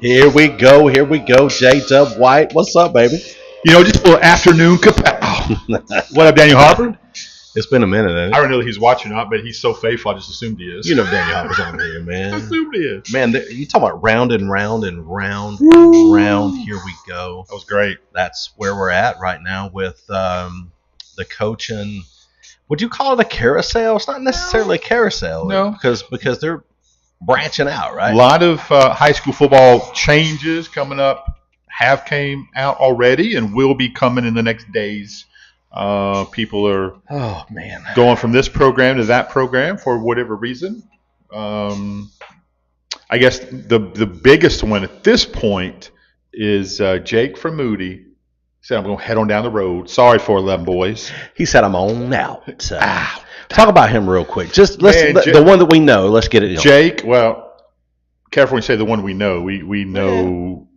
Here we go. Here we go. J Dub White. What's up, baby? Just a little afternoon What up, Daniel Harper? It's been a minute, ain't I it? don't know if he's watching or not, but he's so faithful, I just assumed he is. You know Daniel Harper's on here, I man. assumed he is. Man, you talking about round and round and round and round. Here we go. That was great. That's where we're at right now with the coaching. Would you call it a carousel? It's not necessarily a carousel. No. Because they're branching out, right? A lot of high school football changes coming up have came out already and will be coming in the next days. People are going from this program to that program for whatever reason. I guess the biggest one at this point is Jake from Moody said, I'm going to head on down the road. Sorry for 11 boys. He said, I'm on out. Talk about him real quick. Just the one that we know. Let's get it. Jake, well, careful when you say the one we know. We know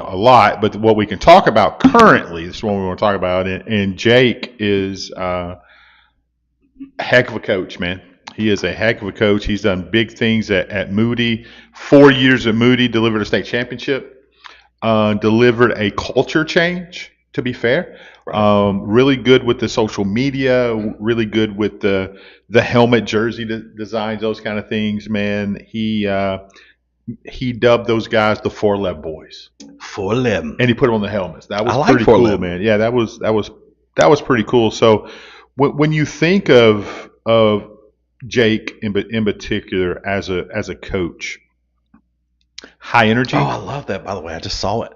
a lot, but what we can talk about currently, this is what we want to talk about. And Jake is a heck of a coach, man. He is a heck of a coach. He's done big things at Moody. 4 years at Moody, delivered a state championship, delivered a culture change, to be fair. Right. Really good with the social media, really good with the helmet jersey designs, those kind of things, man. He dubbed those guys the 411 boys. 411. And he put them on the helmets. That was pretty cool, man. Yeah, that was pretty cool. So when you think of Jake in particular as a coach, high energy. Oh, I love that. By the way, I just saw it.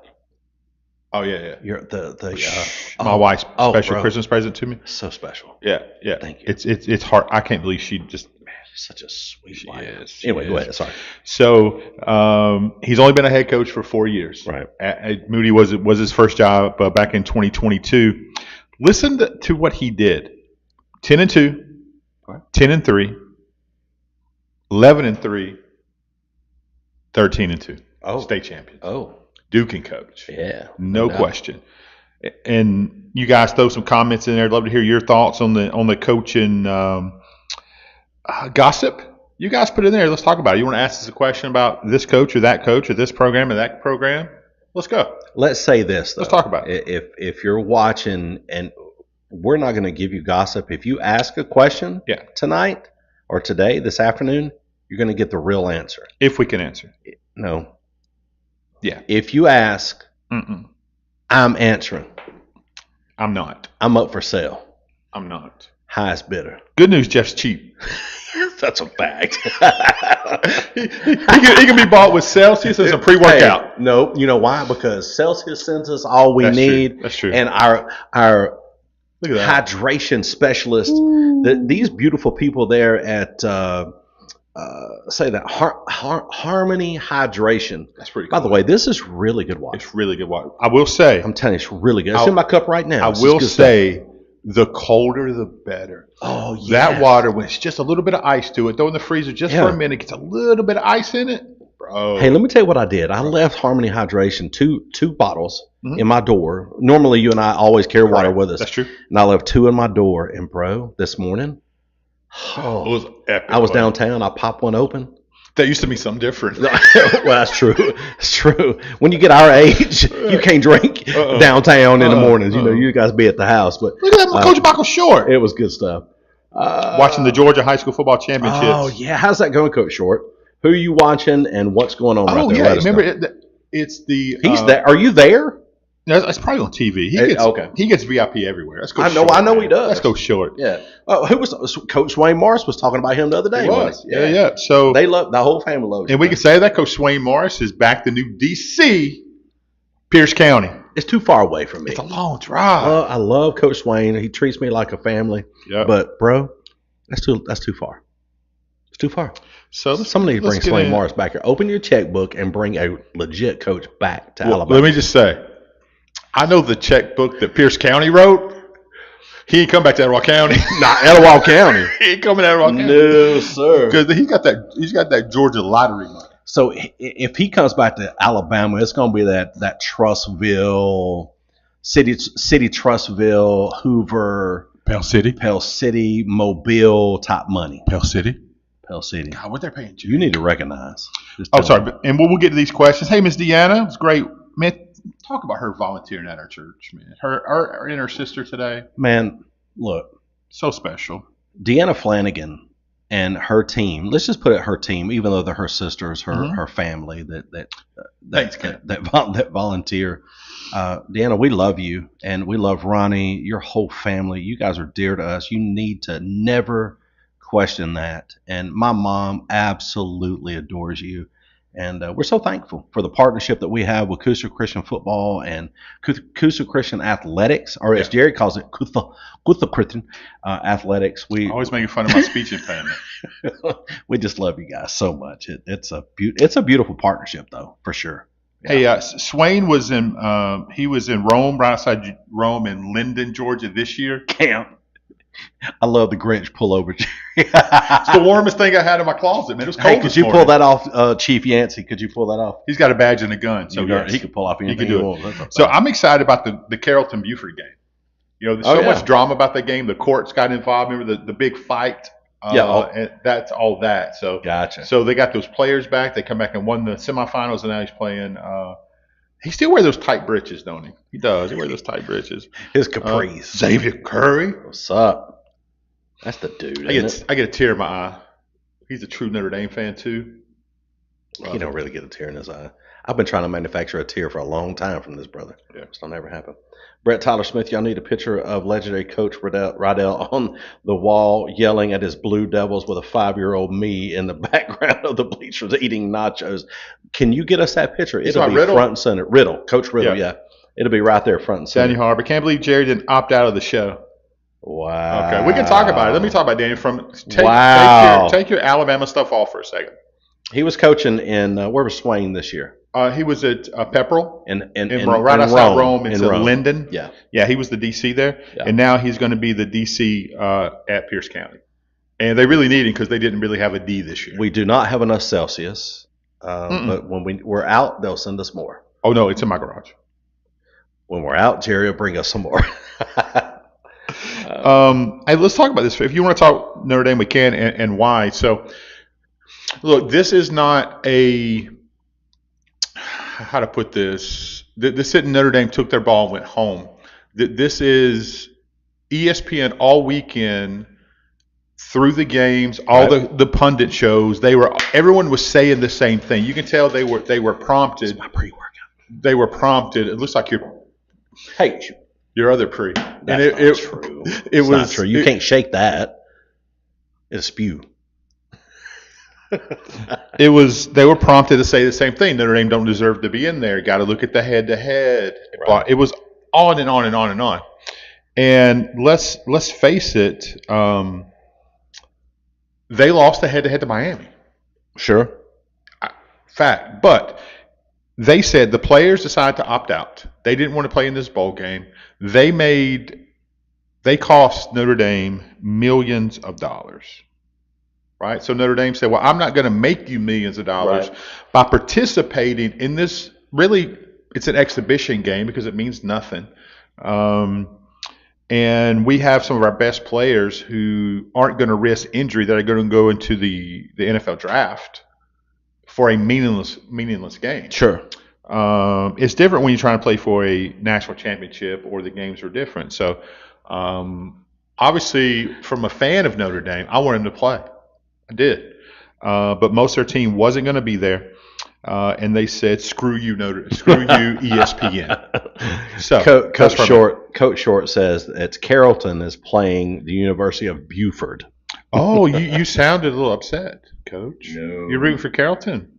Oh yeah. You're my wife's special Christmas present to me. So special. Yeah. Thank you. It's hard. I can't believe she just. She's such a sweet wife. Anyway, go ahead. Sorry. So he's only been a head coach for 4 years. Right. At Moody was his first job back in 2022. Listen to what he did: 10-2, 10-3, 11-3, 13-2. State champions. Duke and coach. Yeah. No question. And you guys throw some comments in there. I'd love to hear your thoughts on the coaching gossip. You guys put in there. Let's talk about it. You want to ask us a question about this coach or this program or that program? Let's go. Let's say this, though. Let's talk about it. If you're watching, and we're not going to give you gossip. If you ask a question tonight or today, this afternoon, you're going to get the real answer. If we can answer. No. Yeah. If you ask, I'm answering. I'm not. I'm up for sale. I'm not. Highest bidder. Good news, Jeff's cheap. That's a fact. he can be bought with Celsius as a pre-workout. Hey, no, you know why? Because Celsius sends us all we need. That's true. And our look at that. Hydration specialist, these beautiful people there at say that Harmony Hydration. That's pretty cool. By the way, this is really good water. It's really good water. I will say. I'm telling you, it's really good. It's in my cup right now. I will say, the colder the better. Oh, yeah. That water, when it's just a little bit of ice to it, throw in the freezer just for a minute, gets a little bit of ice in it. Bro. Hey, let me tell you what I did. I left Harmony Hydration two bottles in my door. Normally, you and I always carry water with us. That's true. And I left 2 in my door. And, bro, this morning, it was epic. I was downtown. I popped one open. That used to be something different. Well, that's true. It's true. When you get our age, you can't drink downtown in the mornings. You know, you guys be at the house. But look at that, Coach Michael Short. It was good stuff. Watching the Georgia High School Football Championships. Oh, yeah. How's that going, Coach Short? Who are you watching and what's going on right there? Oh, yeah. Remember, it's the... He's there. Are you there? No, it's probably on TV. He gets VIP everywhere. That's Coach Short. I know he does. Let's go Short. Yeah. Who was Coach Swain Morris was talking about him the other day. He was. Yeah. So they love the whole family loves. And we can say that Coach Swain Morris is back to new DC, Pierce County. It's too far away from me. It's a long drive. I love Coach Swain. He treats me like a family. Yeah. But bro, that's too far. It's too far. So somebody bring Swain Morris back here. Open your checkbook and bring a legit coach back to Alabama. Let me just say, I know the checkbook that Pierce County wrote. He ain't come back to Etowah County. Not Etowah County. He ain't coming to Etowah County. No, sir. Because he's got that Georgia lottery money. So if he comes back to Alabama, it's going to be that Trussville, City Trussville, Hoover, Pell City, Mobile type money. Pell City. God, what they're paying you. You need to recognize. Sorry. And we'll get to these questions. Hey, Miss Deanna, it's great. Man, talk about her volunteering at our church, man. Her and her sister today. Man, look. So special. Deanna Flanagan and her team, let's just put it her team, even though they're her sisters, her family that volunteer. Deanna, we love you, and we love Ronnie, your whole family. You guys are dear to us. You need to never question that. And my mom absolutely adores you. And we're so thankful for the partnership that we have with Coosa Christian Football and Coosa Christian Athletics, or as Jerry calls it, Coosa Christian Athletics. We always making fun of my speech impediment. We just love you guys so much. It's a beautiful partnership, though, for sure. Yeah. Hey, Swain was in Rome, right outside Rome, in Linden, Georgia, this year. Camp. I love the Grinch pullover. It's the warmest thing I had in my closet, man. It was cold. Hey, could you pull that off, Chief Yancey? Could you pull that off? He's got a badge and a gun, so he could pull off anything he can do it. So I'm excited about the Carrollton Buford game. You know, there's so much drama about that game. The courts got involved. Remember the big fight? And that's all that. So gotcha. So they got those players back. They come back and won the semifinals, and now he's playing. He still wears those tight breeches, don't he? He does. He wears those tight breeches. His capris. Xavier Curry. What's up? That's the dude. I get a tear in my eye. He's a true Notre Dame fan too. He don't really get a tear in his eye. I've been trying to manufacture a tear for a long time from this brother. Yeah. It's not ever happen. Brett Tyler Smith, y'all need a picture of legendary coach Rydell on the wall yelling at his Blue Devils with a 5-year-old me in the background of the bleachers eating nachos. Can you get us that picture? It'll be Riddle? Front and center. Coach Riddle, yeah. It'll be right there front and center. Danny Harbour. Can't believe Jerry didn't opt out of the show. Wow. Okay, we can talk about it. Let me talk about Danny. Take your Alabama stuff off for a second. He was coaching in where was Swain this year? He was at Pepperell in right outside Rome. It's Rome. Linden. Yeah. He was the DC there, and now he's going to be the DC at Pierce County. And they really need him because they didn't really have a D this year. We do not have enough Celsius, but when we're out, they'll send us more. Oh no, it's in my garage. When we're out, Jerry will bring us some more. Hey, let's talk about this. If you want to talk Notre Dame, we can, and why. So, look, this is not a how to put this. This sitting Notre Dame took their ball and went home. This is ESPN all weekend through the games, all the pundit shows. Everyone was saying the same thing. You can tell they were prompted. It's my pre-workout. They were prompted. It looks like your other pre. That's not true. It's not true. You can't shake that. It's spew. They were prompted to say the same thing. Notre Dame don't deserve to be in there. Got to look at the head-to-head. Right. It was on and on and on and on. And let's face it, they lost the head-to-head to Miami. Sure. Fact. But they said the players decided to opt out. They didn't want to play in this bowl game. They cost Notre Dame millions of dollars. Right? So Notre Dame said, well, I'm not going to make you millions of dollars by participating in this. Really, it's an exhibition game because it means nothing. And we have some of our best players who aren't going to risk injury that are going to go into the NFL draft for a meaningless game. Sure. It's different when you're trying to play for a national championship or the games are different. So, obviously, from a fan of Notre Dame, I want him to play. I did. But most of their team wasn't going to be there. And they said, "Screw you, ESPN." So, Coach Short says that Carrollton is playing the University of Buford. Oh, you sounded a little upset, Coach. No. You're rooting for Carrollton.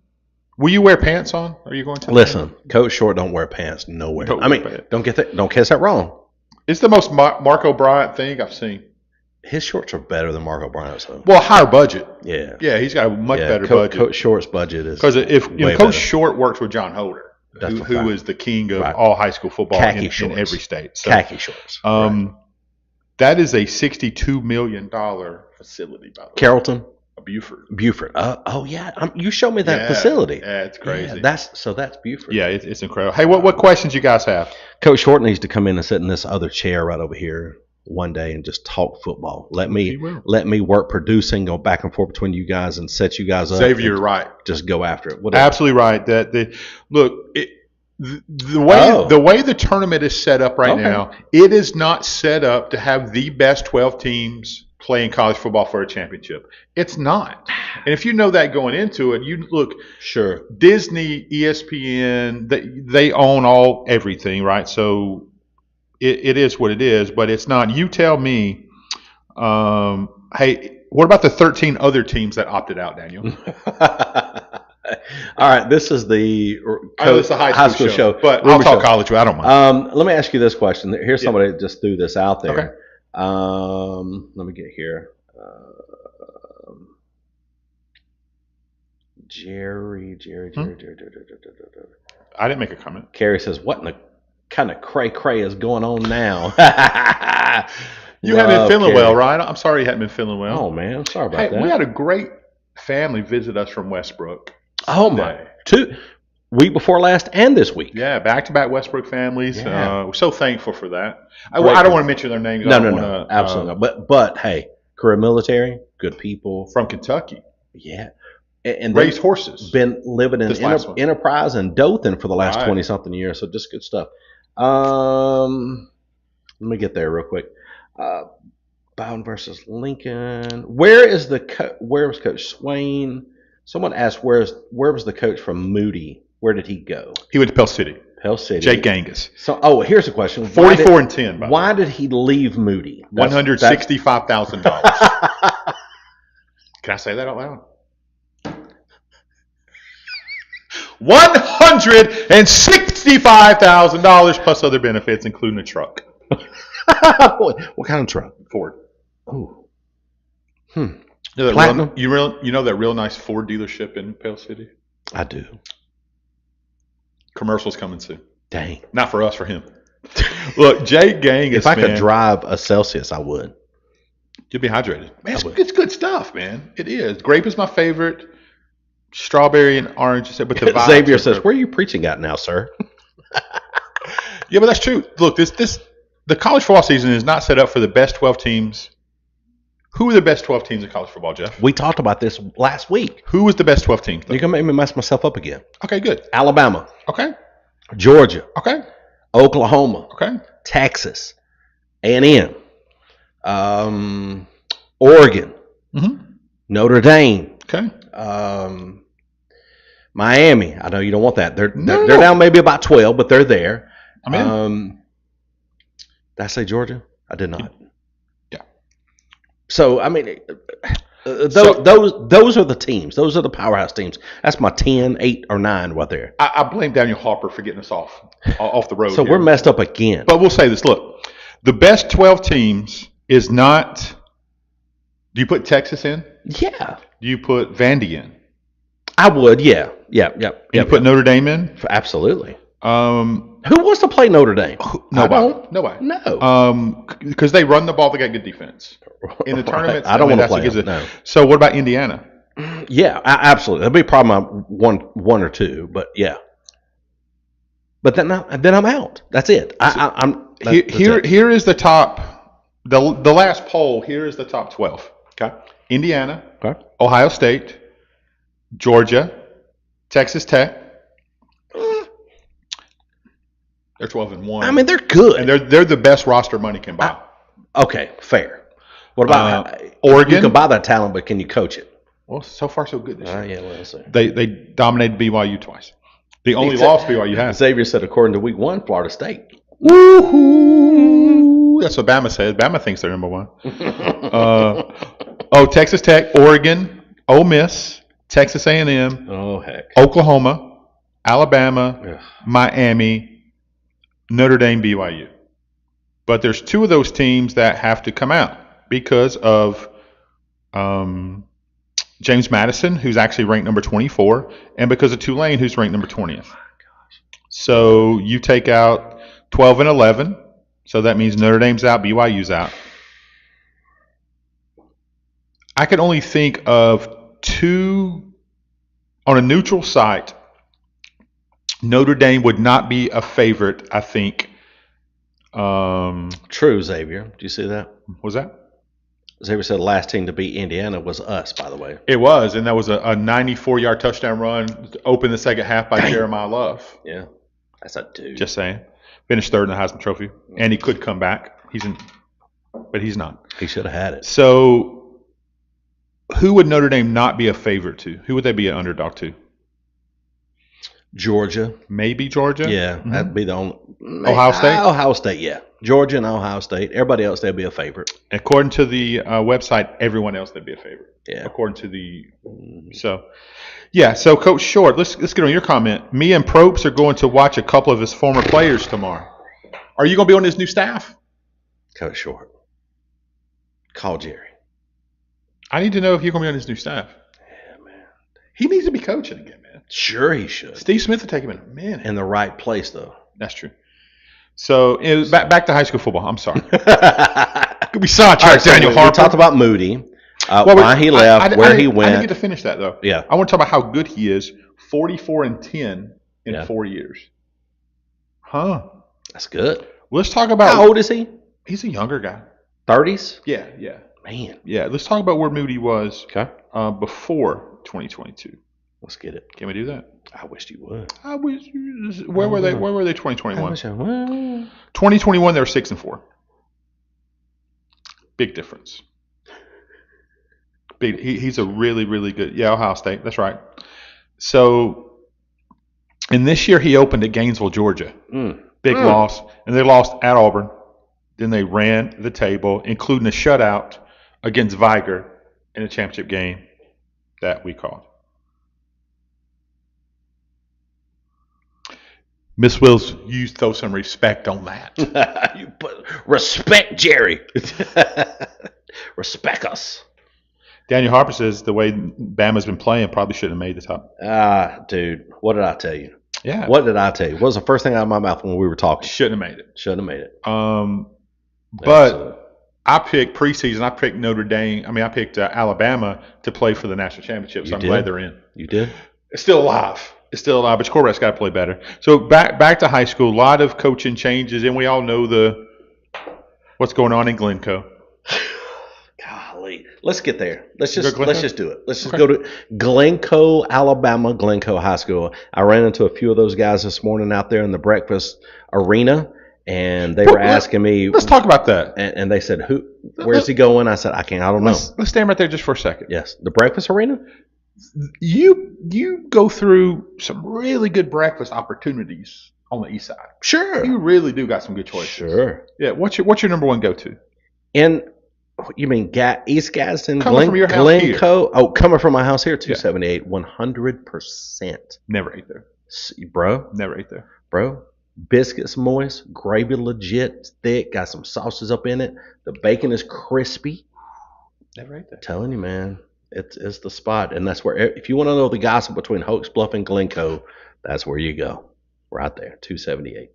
Will you wear pants on? Are you going to? Listen, Coach Short don't wear pants nowhere. Don't catch that wrong. It's the most Marco Bryant thing I've seen. His shorts are better than Marco Bryant's. Well, higher budget. Yeah. Yeah, he's got a much better budget. Coach Short's budget is because if Coach Short works with John Holder, who is the king of all high school football in every state. So, khaki shorts. That is a $62 million facility, by the way. Carrollton? Buford. Oh, yeah. You showed me that facility. Yeah, it's crazy. Yeah, that's Buford. Yeah, it's incredible. Hey, what questions you guys have? Coach Short needs to come in and sit in this other chair right over here one day and just talk football. Let me work producing, go back and forth between you guys and set you guys up. Xavier, you're right. Just go after it. Whatever. Absolutely right. The way the tournament is set up right now, it is not set up to have the best 12 teams playing college football for a championship. It's not. And if you know that going into it, you look. Sure. Disney, ESPN, they own everything, right? So it is what it is, but it's not. You tell me, hey, what about the 13 other teams that opted out, Daniel? All right, this is the high school show. But I'll talk college. I don't mind. Let me ask you this question. Here's somebody that just threw this out there. Okay. Let me get here. Jerry. I didn't make a comment. Carrie says, "What in the kind of cray is going on now?" You haven't been feeling well, right? I'm sorry you haven't been feeling well. Oh man, I'm sorry about that. We had a great family visit us from Westbrook. Oh my! Week before last and this week. Yeah, back-to-back Westbrook families. Yeah. We're so thankful for that. I don't want to mention their names. No, absolutely not. But hey, career military, good people from Kentucky. Yeah, and raised horses. Been living in Enterprise and Dothan for the last 20-something years. So just good stuff. Let me get there real quick. Bowden versus Lincoln. Where was Coach Swain? Someone asked where was the coach from Moody? Where did he go? He went to Pell City. Jake Gangas. So, here's a question. 44-10. Why did he leave Moody? $165,000. Can I say that out loud? $165,000 plus other benefits, including a truck. What kind of truck? Ford. Oh. Platinum. You know that real nice Ford dealership in Pell City? I do. Commercials coming soon. Dang. Not for us, for him. Look, Jake Gangas. If I could drive a Celsius, I would. You'll be hydrated. Man, it's good stuff, man. It is. Grape is my favorite. Strawberry and orange. But the Xavier says, "Where are you preaching at now, sir?" Yeah, but that's true. Look, the college football season is not set up for the best 12 teams. Who are the best 12 teams in college football, Jeff? We talked about this last week. Who was the best 12 teams? You're going to make me mess myself up again. Okay, good. Alabama. Okay. Georgia. Okay. Oklahoma. Okay. Texas. A&M. Oregon. Mm-hmm. Notre Dame. Okay. Miami. I know you don't want that. They're down maybe about 12, but they're there. I'm in. Did I say Georgia? I did not. Yeah. So I mean, those are the teams. Those are the powerhouse teams. That's my 10, 8, or 9 right there. I blame Daniel Harper for getting us off the road. So we're messed up again. But we'll say this. Look, the best 12 teams is not. Do you put Texas in? Yeah. Do you put Vandy in? I would, yeah. You put Notre Dame in? Absolutely. Who wants to play Notre Dame? Nobody. No. Because they run the ball, they got good defense. In the tournaments, I don't want to play them, no. So what about Indiana? Yeah, absolutely. That'd be a problem one or two, but yeah. But then I'm out. That's it. Here is the top. The last poll. Here is the top 12. Okay. Indiana. Okay. Ohio State. Georgia. Texas Tech. They're 12-1. I mean, they're good, and they're the best roster money can buy. Okay, fair. What about Oregon? You can buy that talent, but can you coach it? Well, so far so good this year. Yeah, well, so. They dominated BYU twice. The only loss BYU has. Xavier said, according to week 1, Florida State. Woohoo! That's what Bama said. Bama thinks they're number 1. Texas Tech, Oregon, Ole Miss, Texas A&M. Oh heck. Oklahoma, Alabama, Miami, Notre Dame, BYU. But there's 2 of those teams that have to come out because of James Madison, who's actually ranked number 24, and because of Tulane, who's ranked number 20th. So you take out 12 and 11, so that means Notre Dame's out, BYU's out. I can only think of 2 on a neutral site. Notre Dame would not be a favorite, I think. True, Xavier. Do you see that? Was that? Xavier said the last team to beat Indiana was us, by the way. It was, and that was a 94-yard touchdown run to open the second half by Jeremiah Love. Yeah, that's a dude. Just saying. Finished third in the Heisman Trophy, and he could come back. But he's not. He should have had it. So, who would Notre Dame not be a favorite to? Who would they be an underdog to? Georgia. Maybe Georgia? Yeah, that'd be the only. Ohio State? Ohio State, yeah. Georgia and Ohio State. Everybody else, they'd be a favorite. According to the website, everyone else, they'd be a favorite. Yeah. According to the. So, Coach Short, let's get on your comment. Me and Probst are going to watch a couple of his former players tomorrow. Are you going to be on his new staff? Coach Short. Call Jerry. I need to know if you're going to be on his new staff. Yeah, man. He needs to be coaching again, man. Sure he should. Steve Smith would take him in a minute. In the right place, though. That's true. So, back to high school football. I'm sorry. We saw Daniel Harper. We talked about Moody, why he left, where he went. I didn't get to finish that, though. Yeah. I want to talk about how good he is. 44-10 in 4 years. Huh. That's good. Well, let's talk about. How old is he? He's a younger guy. 30s? Yeah. Man. Yeah, let's talk about where Moody was before 2022. Let's get it. Can we do that? I wish you would. Where were they? Where were they? 2021. I wish I would. 2021, they were 6-4. Big difference. He's a really, really good. Yeah, Ohio State. That's right. So, and this year he opened at Gainesville, Georgia. Big loss, and they lost at Auburn. Then they ran the table, including a shutout against Viger in a championship game that we called. Miss Wills, you throw some respect on that. You put respect, Jerry. Respect us. Daniel Harper says the way Bama's been playing probably shouldn't have made the top. Dude, what did I tell you? Yeah. What did I tell you? What was the first thing out of my mouth when we were talking? Shouldn't have made it. Shouldn't have made it. But I picked preseason. I picked Notre Dame. I picked Alabama to play for the national championship. So I'm glad they're in. You did? It's still alive. But your quarterback's got to play better. So back to high school. A lot of coaching changes, and we all know what's going on in Glencoe. Golly, let's get there. Let's just do it. Let's just go to Glencoe, Alabama, Glencoe High School. I ran into a few of those guys this morning out there in the breakfast arena. And they were asking me. Let's talk about that. And they said, where's he going? I said, I don't know. Let's stand right there just for a second. Yes. The breakfast arena? You go through some really good breakfast opportunities on the east side. Sure. You really do got some good choices. Sure. Yeah. What's your number one go-to? And you mean East Gadsden, coming from your house Glencoe? Here. Oh, coming from my house here, 278, 100%. Never ate there. Bro? Never ate there. Bro? Biscuits moist, gravy legit, thick, got some sauces up in it. The bacon is crispy. Never ate that. Telling you, man. It's the spot, and that's where if you want to know the gossip between Hoax Bluff and Glencoe, that's where you go, right there, 278.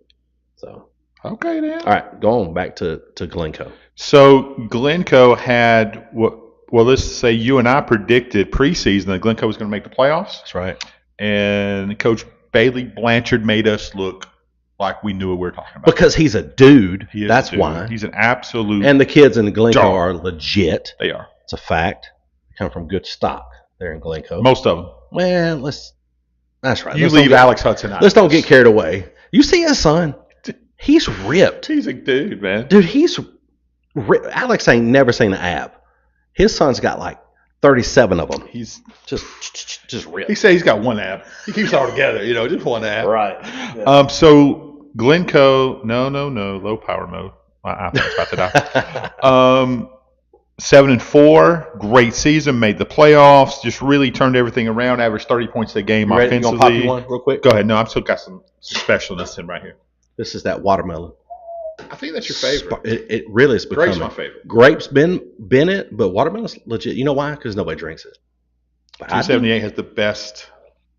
So okay, then. All right, go on back to Glencoe. So Glencoe had what? Well, let's say you and I predicted preseason that Glencoe was going to make the playoffs. That's right. And Coach Bailey Blanchard made us look like we knew what we were talking about. Because he's a dude. That's why. He's an absolute. And the kids in Glencoe are legit. They are. It's a fact. They come from good stock there in Glencoe. Most of them. Well, that's right. You leave Alex Hudson out. Let's don't get carried away. You see his son? He's ripped. He's a dude, man. Dude, he's ripped. Alex ain't never seen an ab. His son's got like 37 of them. He's just ripped. He says he's got one ab. He keeps it all together, just one ab. Right. Yeah. So Glencoe, no, low power mode. My iPad's about to die. 7-4, great season, made the playoffs, just really turned everything around, averaged 30 points a game offensively. You gonna pop you one real quick? Go ahead. No, I've still got some specialness in right here. This is that watermelon. I think that's your favorite. It really is becoming. Grape's my favorite. Grapes been it, but watermelon's legit. You know why? Because nobody drinks it. 278 has the best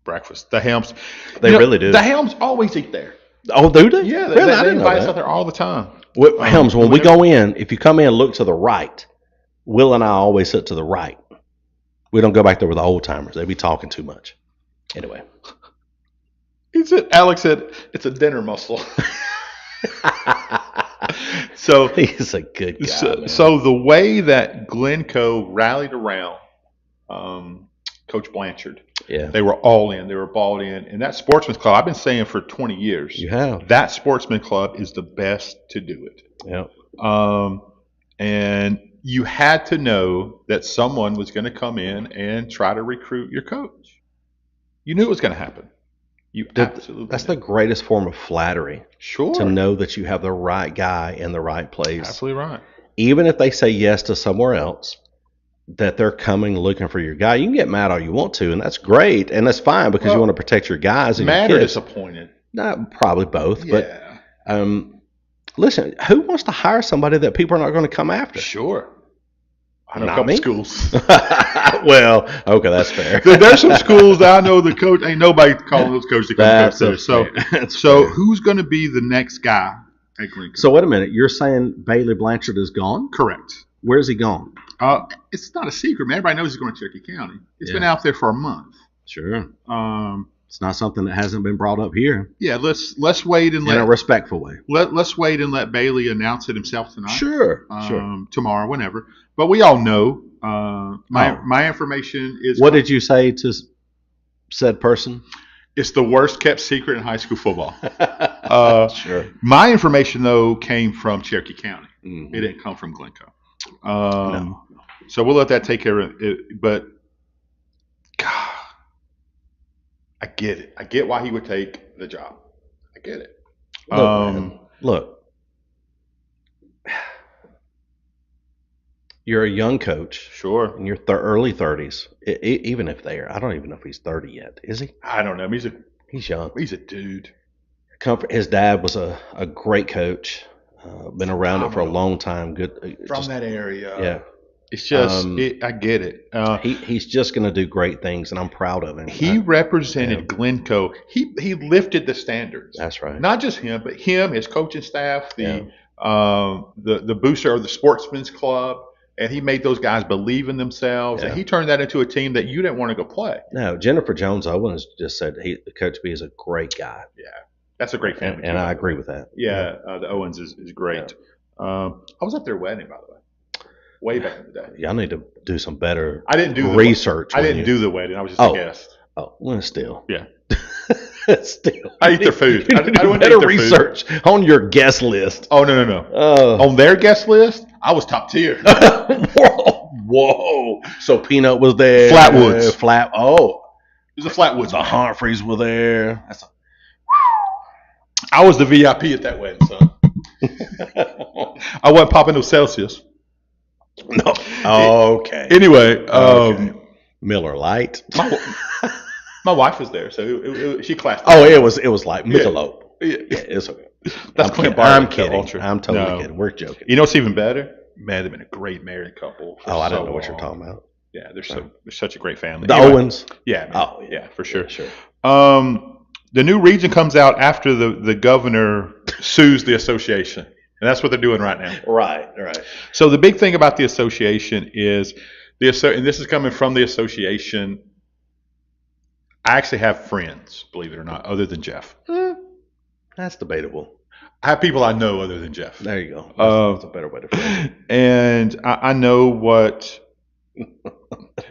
breakfast. The Helms. They really do. The Helms always eat there. Oh, do they? Yeah, really? They invite us out there all the time. Helms, when we go in, if you come in, look to the right. Will and I always sit to the right. We don't go back there with the old timers. They be talking too much. Anyway. Alex said it's a dinner muscle. So he's a good guy. So the way that Glencoe rallied around Coach Blanchard, they were all in. They were bought in. And that Sportsman's Club, I've been saying for 20 years. You have. That Sportsman Club is the best to do it. Yeah. And you had to know that someone was going to come in and try to recruit your coach. You knew it was going to happen. That's the greatest form of flattery. Sure. To know that you have the right guy in the right place. Absolutely right. Even if they say yes to somewhere else, that they're coming looking for your guy. You can get mad all you want to, and that's great, and that's fine because you want to protect your guys and mad your or kids. disappointed? Probably both. Yeah. But listen, who wants to hire somebody that people are not going to come after? Sure. I know a couple schools. Well, okay, that's fair. There's some schools that I know the coach ain't nobody calling those coaches to come coach there. So who's going to be the next guy at Glencoe? So wait a minute, you're saying Bailey Blanchard is gone? Correct. Where's he gone? It's not a secret, man. Everybody knows he's going to Cherokee County. It's been out there for a month. Sure. It's not something that hasn't been brought up here. Yeah, let's wait and in a respectful way. Let's wait and let Bailey announce it himself tonight. Sure. Tomorrow, whenever. But we all know. My information is. What did you say to said person? It's the worst kept secret in high school football. Sure. My information though came from Cherokee County. Mm-hmm. It didn't come from Glencoe. No. So we'll let that take care of it. But God, I get it. I get why he would take the job. I get it. Look. You're a young coach. Sure. In your early 30s. Even if I don't even know if he's 30 yet. Is he? I don't know. He's young. He's a dude. His dad was a great coach. Been around it for a long time. Good. From that area. Yeah. It's just, I get it. He's just going to do great things, and I'm proud of him. He represented Glencoe. He lifted the standards. That's right. Not just him, but his coaching staff, the booster of the Sportsman's Club, and he made those guys believe in themselves. And he turned that into a team that you didn't want to go play. No, Jennifer Jones Owens just said Coach B is a great guy. Yeah, that's a great family. And I agree with that. Yeah, the Owens is great. Yeah. I was at their wedding, by the way. Way back in the day. Y'all need to do some better research. I didn't do the wedding. I was just a guest. Oh, well, still. Yeah. Still. I eat their food. I do better research on your guest list. Oh, no. On their guest list, I was top tier. Whoa. So Peanut was there. Flatwoods. It was a Flatwoods. The Humphreys were there. I was the VIP at that wedding, son. I wasn't popping no Celsius. No. Okay. Anyway, Miller Lite. My wife was there, so she classed. It was like Michelob. Yeah, it's okay. That's I'm kidding. I'm totally kidding. We're joking. You know what's even better? Man, they've been a great married couple. I don't know what you're talking about. Yeah, they're such a great family. The Owens. Yeah. Man. Oh, yeah, for sure. Yeah, sure. The new region comes out after the governor sues the association, and that's what they're doing right now. Right. So the big thing about the association is and this is coming from the association. I actually have friends, believe it or not, other than Jeff. That's debatable. I have people I know other than Jeff. There you go. That's a better way to put it. And I know what.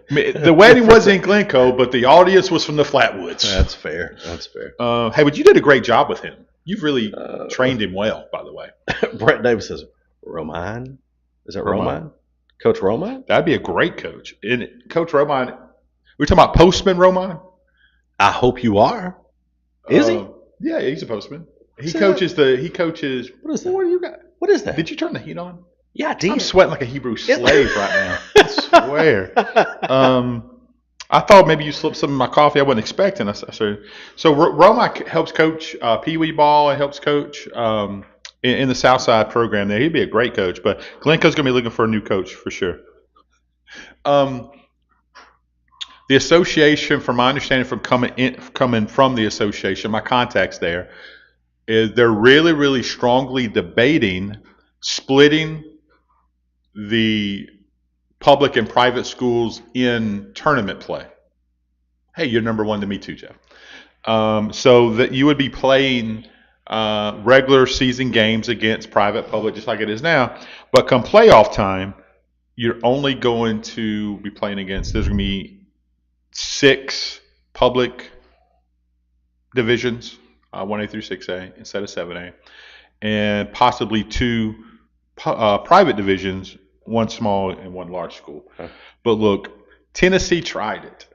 The wedding was in Glencoe, but the audience was from the Flatwoods. That's fair. Hey, but you did a great job with him. You've really trained him well, by the way. Brett Davis says, Romine? Is it Romine? Coach Romine? That'd be a great coach. Coach Romine, we're talking about Postman Romine? I hope you are. Is he? Yeah, he's a postman. He coaches. What is that? What do you got? What is that? Did you turn the heat on? Yeah, I did. I'm sweating like a Hebrew slave right now. I swear. I thought maybe you slipped some in my coffee. I wasn't expecting. So Romine helps coach Pee Wee ball and helps coach in the Southside program there. He'd be a great coach. But Glencoe's going to be looking for a new coach for sure. The association, from my understanding, from coming from the association, my contacts there, is they're really, really strongly debating splitting the public and private schools in tournament play. Hey, you're number one to me too, Jeff. So that you would be playing regular season games against private, public, just like it is now. But come playoff time, you're only going to be playing against, there's going to be 6 public divisions, 1A through 6A instead of 7A, and possibly 2 private divisions, 1 small and 1 large school. Okay. But look, Tennessee tried it.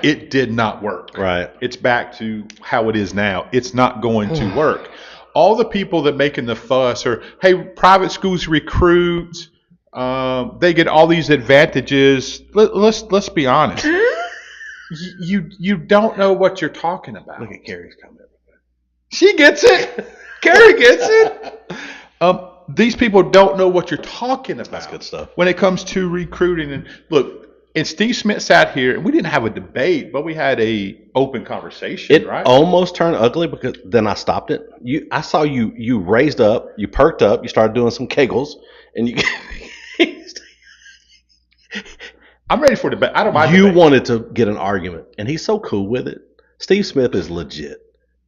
It did not work. Right. It's back to how it is now. It's not going to work. All the people that making the fuss are, hey, private schools recruit, they get all these advantages. Let's be honest. You don't know what you're talking about. Look at Carrie's comment. She gets it. Carrie gets it. These people don't know what you're talking about. That's good stuff. When it comes to recruiting. And look, and Steve Smith sat here, and we didn't have a debate, but we had a open conversation, it right? Almost turned ugly because then I stopped it. I saw you raised up, you perked up, you started doing some kegels, and you I'm ready for debate. I don't mind. You wanted to get an argument, and he's so cool with it. Steve Smith is legit.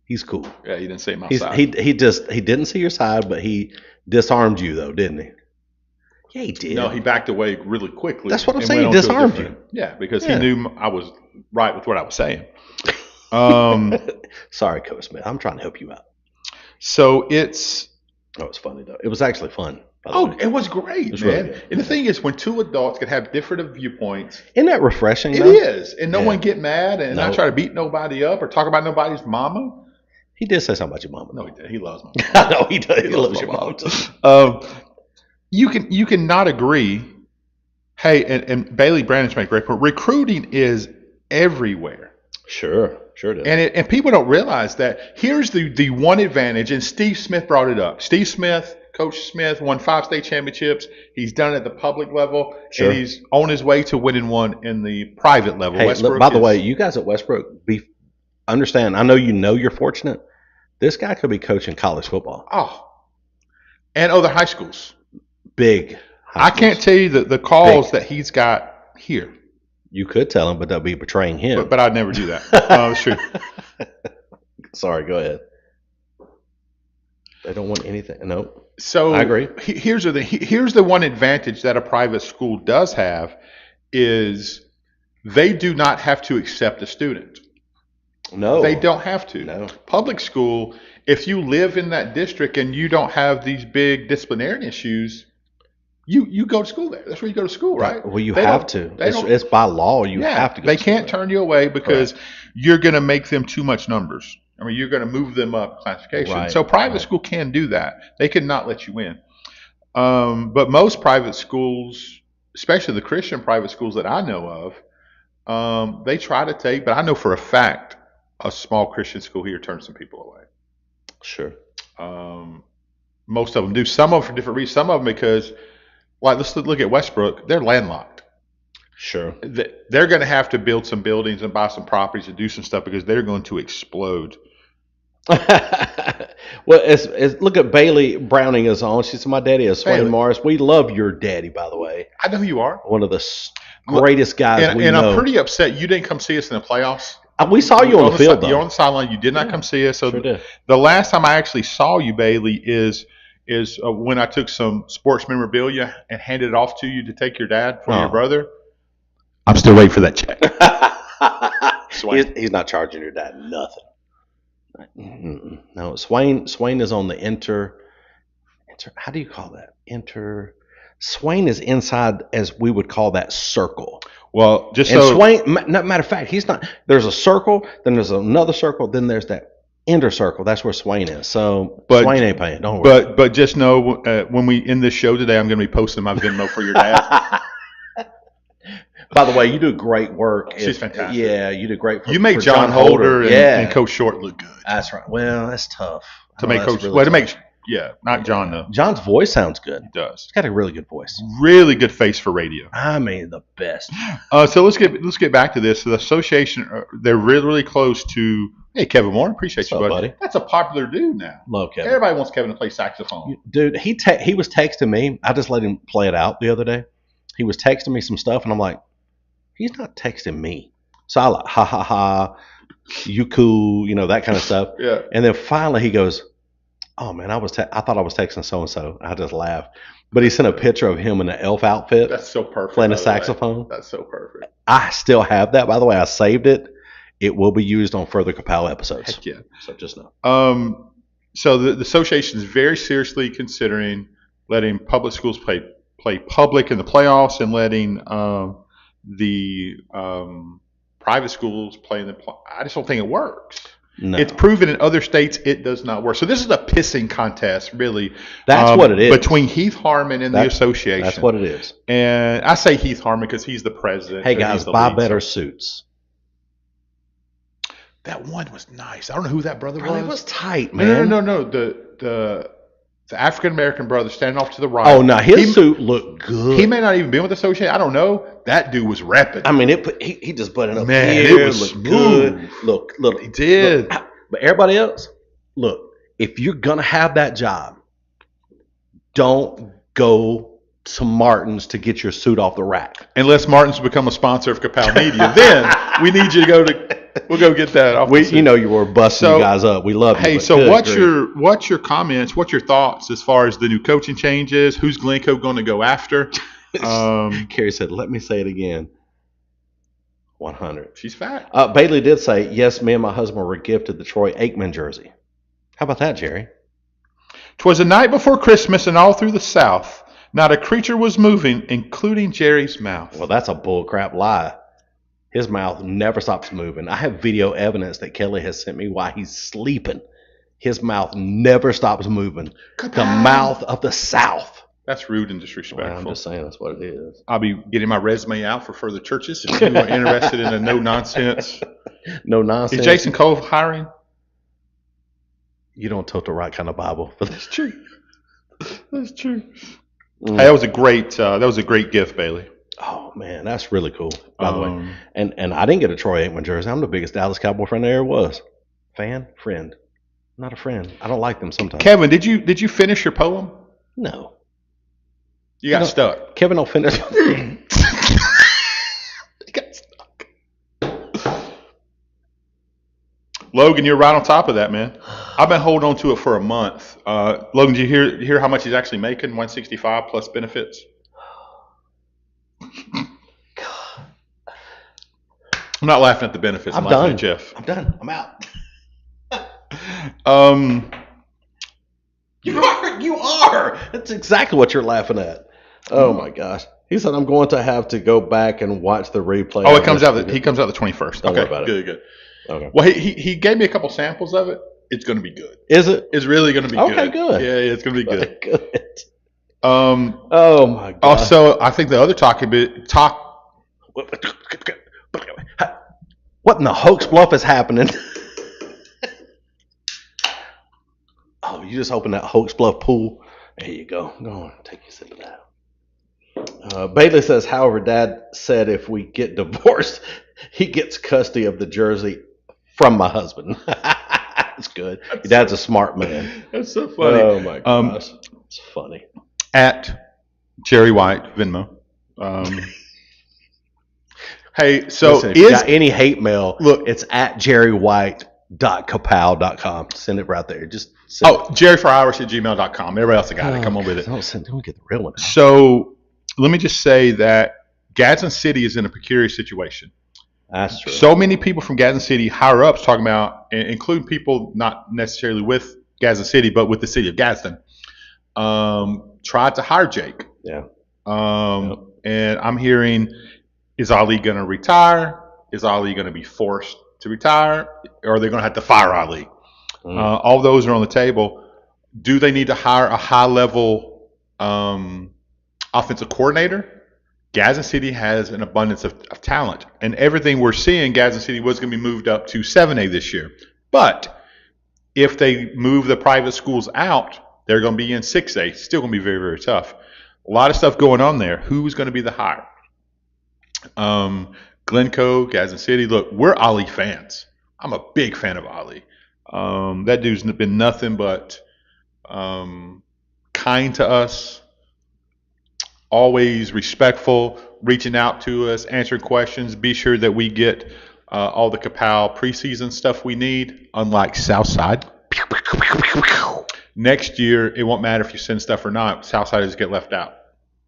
He's cool. Yeah, he didn't see my side. He didn't see your side, but he disarmed you though, didn't he? Yeah, he did. No, he backed away really quickly. That's what I'm saying. He disarmed you. Yeah, because he knew I was right with what I was saying. Sorry, Coach Smith. I'm trying to help you out. So it's. That was funny though. It was actually fun. It was great, man. Really, and the thing is, when 2 adults can have different viewpoints, isn't that refreshing? It is, and no one get mad and not try to beat nobody up or talk about nobody's mama. He did say something about your mama. No, he did. He loves mama. I know he does. He loves your mama too. You can not agree. Hey, and Bailey Brandon's made a great point. Recruiting is everywhere. Sure it is. And people don't realize that. Here's the one advantage, and Steve Smith brought it up. Steve Smith, Coach Smith, won 5 state championships. He's done it at the public level, and he's on his way to winning one in the private level. Hey, look, by the way, you guys at Westbrook, understand. I know you're fortunate. This guy could be coaching college football. Oh, and other high schools. Big. I can't tell you the calls that he's got here. You could tell him, but that'd be betraying him. But I'd never do that. It's true. Sorry, go ahead. They don't want anything. No. So I agree. Here's the one advantage that a private school does have is they do not have to accept a student. No. They don't have to. No. Public school, if you live in that district and you don't have these big disciplinary issues, you go to school there. That's where you go to school, right? Well, you have to. It's by law. You have to go to school. They can't turn you away because you're going to make them too much numbers. I mean, you're going to move them up classification. Right, so private school can do that. They can not let you in. But most private schools, especially the Christian private schools that I know of, they try to take, but I know for a fact a small Christian school here turns some people away. Sure. Most of them do. Some of them for different reasons. Some of them because, let's look at Westbrook. They're landlocked. Sure. They're going to have to build some buildings and buy some properties and do some stuff because they're going to explode. Well, look at Bailey Browning is on. She said, "My daddy is Swain Morris." We love your daddy, by the way. I know who you are. One of the greatest guys we know. And I'm pretty upset you didn't come see us in the playoffs. We saw you on the field, though. You're on the sideline. You did not come see us. So sure the last time I actually saw you, Bailey, is when I took some sports memorabilia and handed it off to you to take your dad for your brother. I'm still waiting for that check. He's not charging your dad nothing. No, Swain is on the how do you call that? Swain is inside, as we would call that, circle. Well, Swain, matter of fact, he's not. There's a circle, then there's another circle, then there's that inner circle. That's where Swain is. So Swain ain't paying. Don't worry. But just know when we end this show today, I'm going to be posting my Venmo for your dad. By the way, you do great work. She's fantastic. Yeah, you do great. You make John Holder and Coach Short look good. That's right. Well, that's tough. Not John though. John's voice sounds good. It does. He's got a really good voice. Really good face for radio. I mean, the best. So let's get back to this. So the association, they're really, really close to. Hey, Kevin Moore, appreciate you, buddy. That's a popular dude now. Love Kevin. Everybody wants Kevin to play saxophone. Dude, he was texting me. I just let him play it out the other day. He was texting me some stuff, and I'm like, he's not texting me. So I like, ha, ha, ha, you cool, that kind of stuff. Yeah. And then finally he goes, oh, man, I thought I was texting so-and-so. I just laughed. But he sent a picture of him in an elf outfit. That's so perfect. Playing a saxophone. That's so perfect. I still have that, by the way. I saved it. It will be used on further Kapow episodes. Heck yeah. So just know. So the association is very seriously considering letting public schools play public in the playoffs and letting the private schools play in the I just don't think it works. No. It's proven in other states it does not work. So this is a pissing contest, really. That's what it is. Between Heath Harmon and the association. That's what it is. And I say Heath Harmon because he's the president. Hey, guys, buy better suits. That one was nice. I don't know who that brother was. It was tight, man. No. The African American brother standing off to the right. Oh, no, his suit looked good. He may not even be with the association. I don't know. That dude was repping. I mean, he just put it up. Man, here, it was looked good. Look, he did. Look, but everybody else, look, if you're gonna have that job, don't go to Martin's to get your suit off the rack. Unless Martin's become a sponsor of Kapow Media, then we need you to go to. We'll go get that off. You were busting you guys up. We love you. Hey, so what's your comments? What's your thoughts as far as the new coaching changes? Who's Glencoe going to go after? Carrie said, "Let me say it again." 100. She's fat. Bailey did say, "Yes, me and my husband were gifted the Troy Aikman jersey." How about that, Jerry? 'Twas the night before Christmas, and all through the South, not a creature was moving, including Jerry's mouth. Well, that's a bullcrap lie. His mouth never stops moving. I have video evidence that Kelly has sent me while he's sleeping. His mouth never stops moving. Kapow. The mouth of the South. That's rude and disrespectful. Well, I'm just saying that's what it is. I'll be getting my resume out for further churches if you are interested in a no-nonsense. No nonsense. Is Jason Cole hiring? You don't tote the right kind of Bible. But that's true. That's true. Hey, that was a great gift, Bailey. Oh, man, that's really cool, by the way. And I didn't get a Troy Aikman jersey. I'm the biggest Dallas Cowboy fan there ever was. Fan? Friend. Not a friend. I don't like them sometimes. Kevin, did you finish your poem? No. You got stuck. Kevin don't finish. You got stuck. Logan, you're right on top of that, man. I've been holding on to it for a month. Logan, did you hear how much he's actually making? $165 plus benefits. God. I'm not laughing at the benefits. I'm laughing at Jeff. I'm done. I'm out. You are. That's exactly what you're laughing at. Oh my gosh. He said I'm going to have to go back and watch the replay. Oh, he comes out the 21st. Don't okay, worry about it. Good. Okay. Well, he gave me a couple samples of it. It's going to be good. Is it? It's really going to be good. Okay, good. Yeah, it's going to be good. Good. Oh my God. Also, I think the other talk. What in the Hoax Bluff is happening? Oh, you just opened that Hoax Bluff pool. There you go. Go on, take your sip of that. Bailey says, however, Dad said if we get divorced, he gets custody of the jersey from my husband. That's good. Your dad's a smart man. That's so funny. Oh my gosh, it's funny. At Jerry White Venmo. Hey, so listen, if you got any hate mail, look, it's at jerrywhite.kapow.com. Send it right there. Just jerryforirish@gmail.com. Everybody else got it. Come on with it. Don't get the real one. So let me just say that Gadsden City is in a precarious situation. That's true. So many people from Gadsden City, higher ups, talking about, including people not necessarily with Gadsden City, but with the city of Gadsden, tried to hire Jake. Yeah. And I'm hearing, is Ali going to retire? Is Ali going to be forced to retire? Or are they going to have to fire Ali? All those are on the table. Do they need to hire a high-level offensive coordinator? Gadsden City has an abundance of talent. And everything we're seeing, Gadsden City was going to be moved up to 7A this year. But if they move the private schools out, they're going to be in 6A. It's still going to be very, very tough. A lot of stuff going on there. Who's going to be the hire? Glencoe, Gadsden City. Look, we're Ali fans. I'm a big fan of Ali. That dude's been nothing but kind to us, always respectful, reaching out to us, answering questions. Be sure that we get all the Kapow preseason stuff we need, unlike Southside. Next year, it won't matter if you send stuff or not. Southsiders get left out.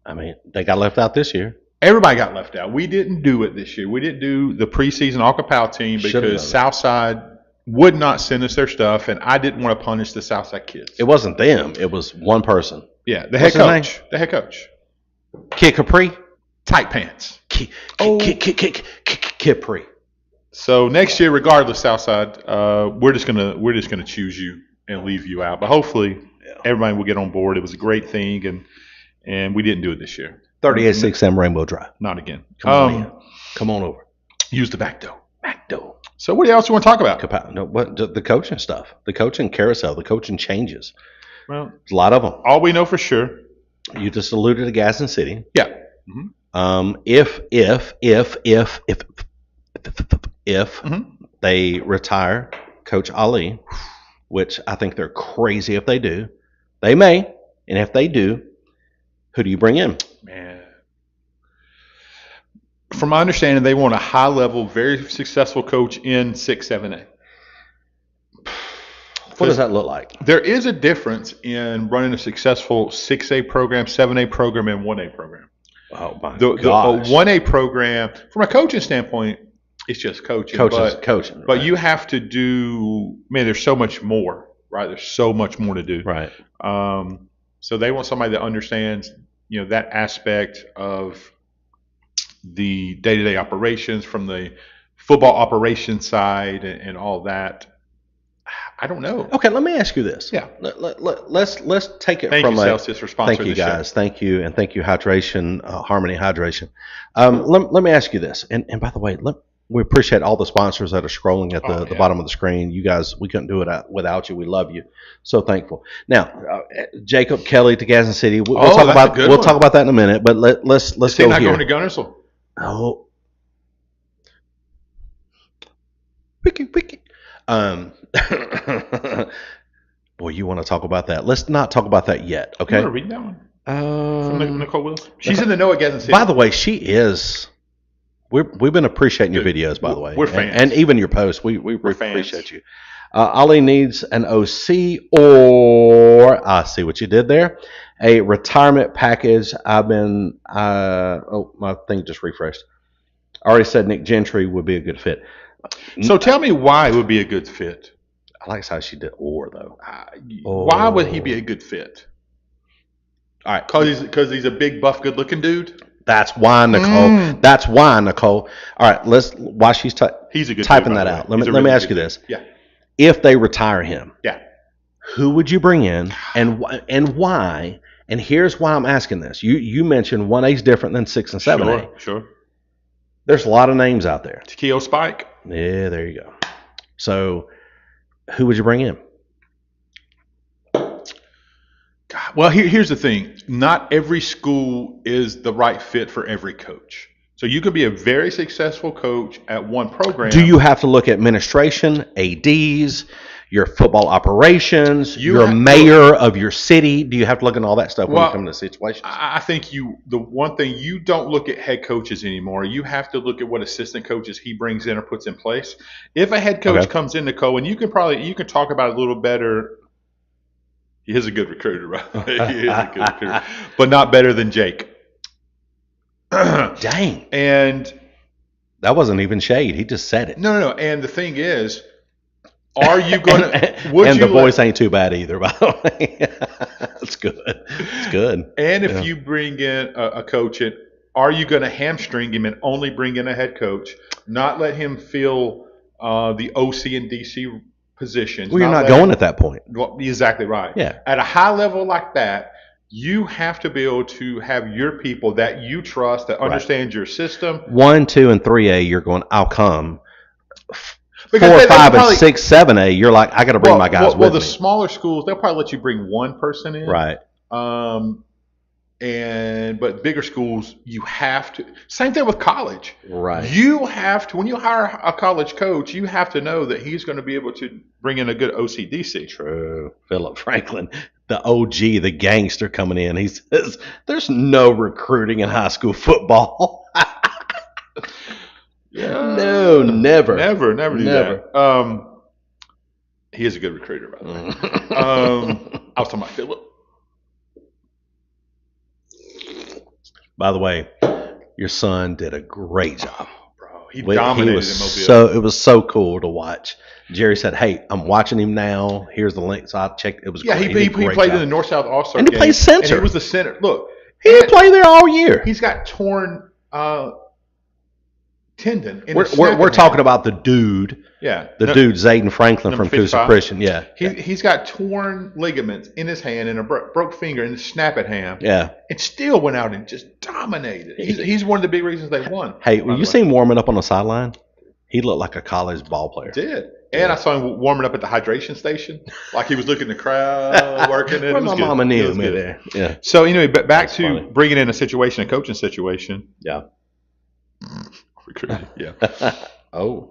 I mean, they got left out this year. Everybody got left out. We didn't do it this year. We didn't do the preseason All Kapow team because Southside would not send us their stuff, and I didn't want to punish the Southside kids. It wasn't them. It was one person. Yeah, the head coach. The head coach. Kid Capri? Tight pants. Capri. So next year, regardless, Southside, we're just gonna choose you and leave you out. But hopefully, everybody will get on board. It was a great thing, and we didn't do it this year. 3867 Rainbow Drive. Not again. Come on over. Use the back door. Back door. So what else you want to talk about? No, what the coaching stuff, the coaching carousel, the coaching changes. Well, a lot of them. All we know for sure. You just alluded to Gadsden City. Yeah. Mm-hmm. If they retire Coach Ali, which I think they're crazy if they do, they may, and if they do, who do you bring in? Man, from my understanding, they want a high-level, very successful coach in 6-7A. What does that look like? There is a difference in running a successful 6A program, 7A program, and 1A program. Oh, my gosh. The 1A program, from a coaching standpoint, it's just coaching. Coaching. But you have to do, there's so much more, right? There's so much more to do. Right. So they want somebody that understands, that aspect of the day-to-day operations from the football operations side and all that. I don't know. Okay, let me ask you this. Yeah. Let's take it thank from you, Celsius, for sponsoring Thank you, guys. Show. Thank you, and thank you, Hydration, Harmony Hydration. Let me ask you this, and by the way, we appreciate all the sponsors that are scrolling at the bottom of the screen. You guys, we couldn't do it without you. We love you. So thankful. Now, Jacob Kelly to Gadsden City. We'll talk about that in a minute. But let's go here. Not going to Gunnersville? Oh. Wiki. Boy, you want to talk about that? Let's not talk about that yet. Okay. You want to read that one? From Nicole Willis. She's in the know at Gadsden City. By the way, she is. We've been appreciating your videos, by the way. We're fans. And even your posts. We appreciate you. Ali needs an OC or, I see what you did there, a retirement package. My thing just refreshed. I already said Nick Gentry would be a good fit. So tell me why it would be a good fit. I like how she did or, though. Why would he be a good fit? All right, because he's a big, buff, good-looking dude? That's why, Nicole. That's why, Nicole. All right, while she's he's a good typing dude, that out, let really me ask you this. Yeah. If they retire him, who would you bring in and why? And here's why I'm asking this. You mentioned 1A is different than 6 and 7A. Sure. There's a lot of names out there. Takeo Spike. Yeah, there you go. So, who would you bring in? God, Well, here's the thing. Not every school is the right fit for every coach. So you could be a very successful coach at one program. Do you have to look at administration, ADs, your football operations, your mayor of your city? Do you have to look at all that stuff when you come to situations? I think the one thing, you don't look at head coaches anymore. You have to look at what assistant coaches he brings in or puts in place. If a head coach comes in, Nicole, and you can talk about it a little better. He is a good recruiter, right? He is a good recruiter, but not better than Jake. Dang. And that wasn't even shade. He just said it. No. And the thing is, are you going to? And the voice ain't too bad either, by the way. It's good. It's good. And if you bring in a coach, are you going to hamstring him and only bring in a head coach, not let him feel the OC and DC positions? Well, you're not going at that point. Well, exactly right. Yeah. At a high level like that, you have to be able to have your people that you trust, that understand your system. 1, 2, and 3A, you're going, I'll come. Because 4, 5, and 6, 7A, you're like, I got to bring my guys with me. Well, the smaller schools, they'll probably let you bring one person in. Right. But bigger schools, you have to. Same thing with college. Right. You have to, when you hire a college coach, you have to know that he's going to be able to bring in a good OCDC. True. Philip Franklin, the OG, the gangster coming in. He says, there's no recruiting in high school football. No, never. Never do that. He is a good recruiter, by the way. I was talking about Philip. By the way, your son did a great job. Bro, he dominated in Mobile. So it was so cool to watch. Jerry said, "Hey, I'm watching him now. Here's the link." So I checked. It was great. He played in the North-South All-Star game. And he played center. And he was the center. Look, he didn't play there all year. He's got torn tendon. We're talking about the dude. Yeah. Dude, Zayden Franklin from Coosa Christian. Yeah. He's got torn ligaments in his hand and a broke finger and a snap at ham. Yeah. And still went out and just dominated. He's one of the big reasons they won. Hey, when you see him warming up on the sideline, he looked like a college ball player. Did. And I saw him warming up at the hydration station, like he was looking at the crowd, working. Where my mama knew me there. Yeah. So anyway, but back to bringing in a coaching situation. Yeah. Yeah. Oh.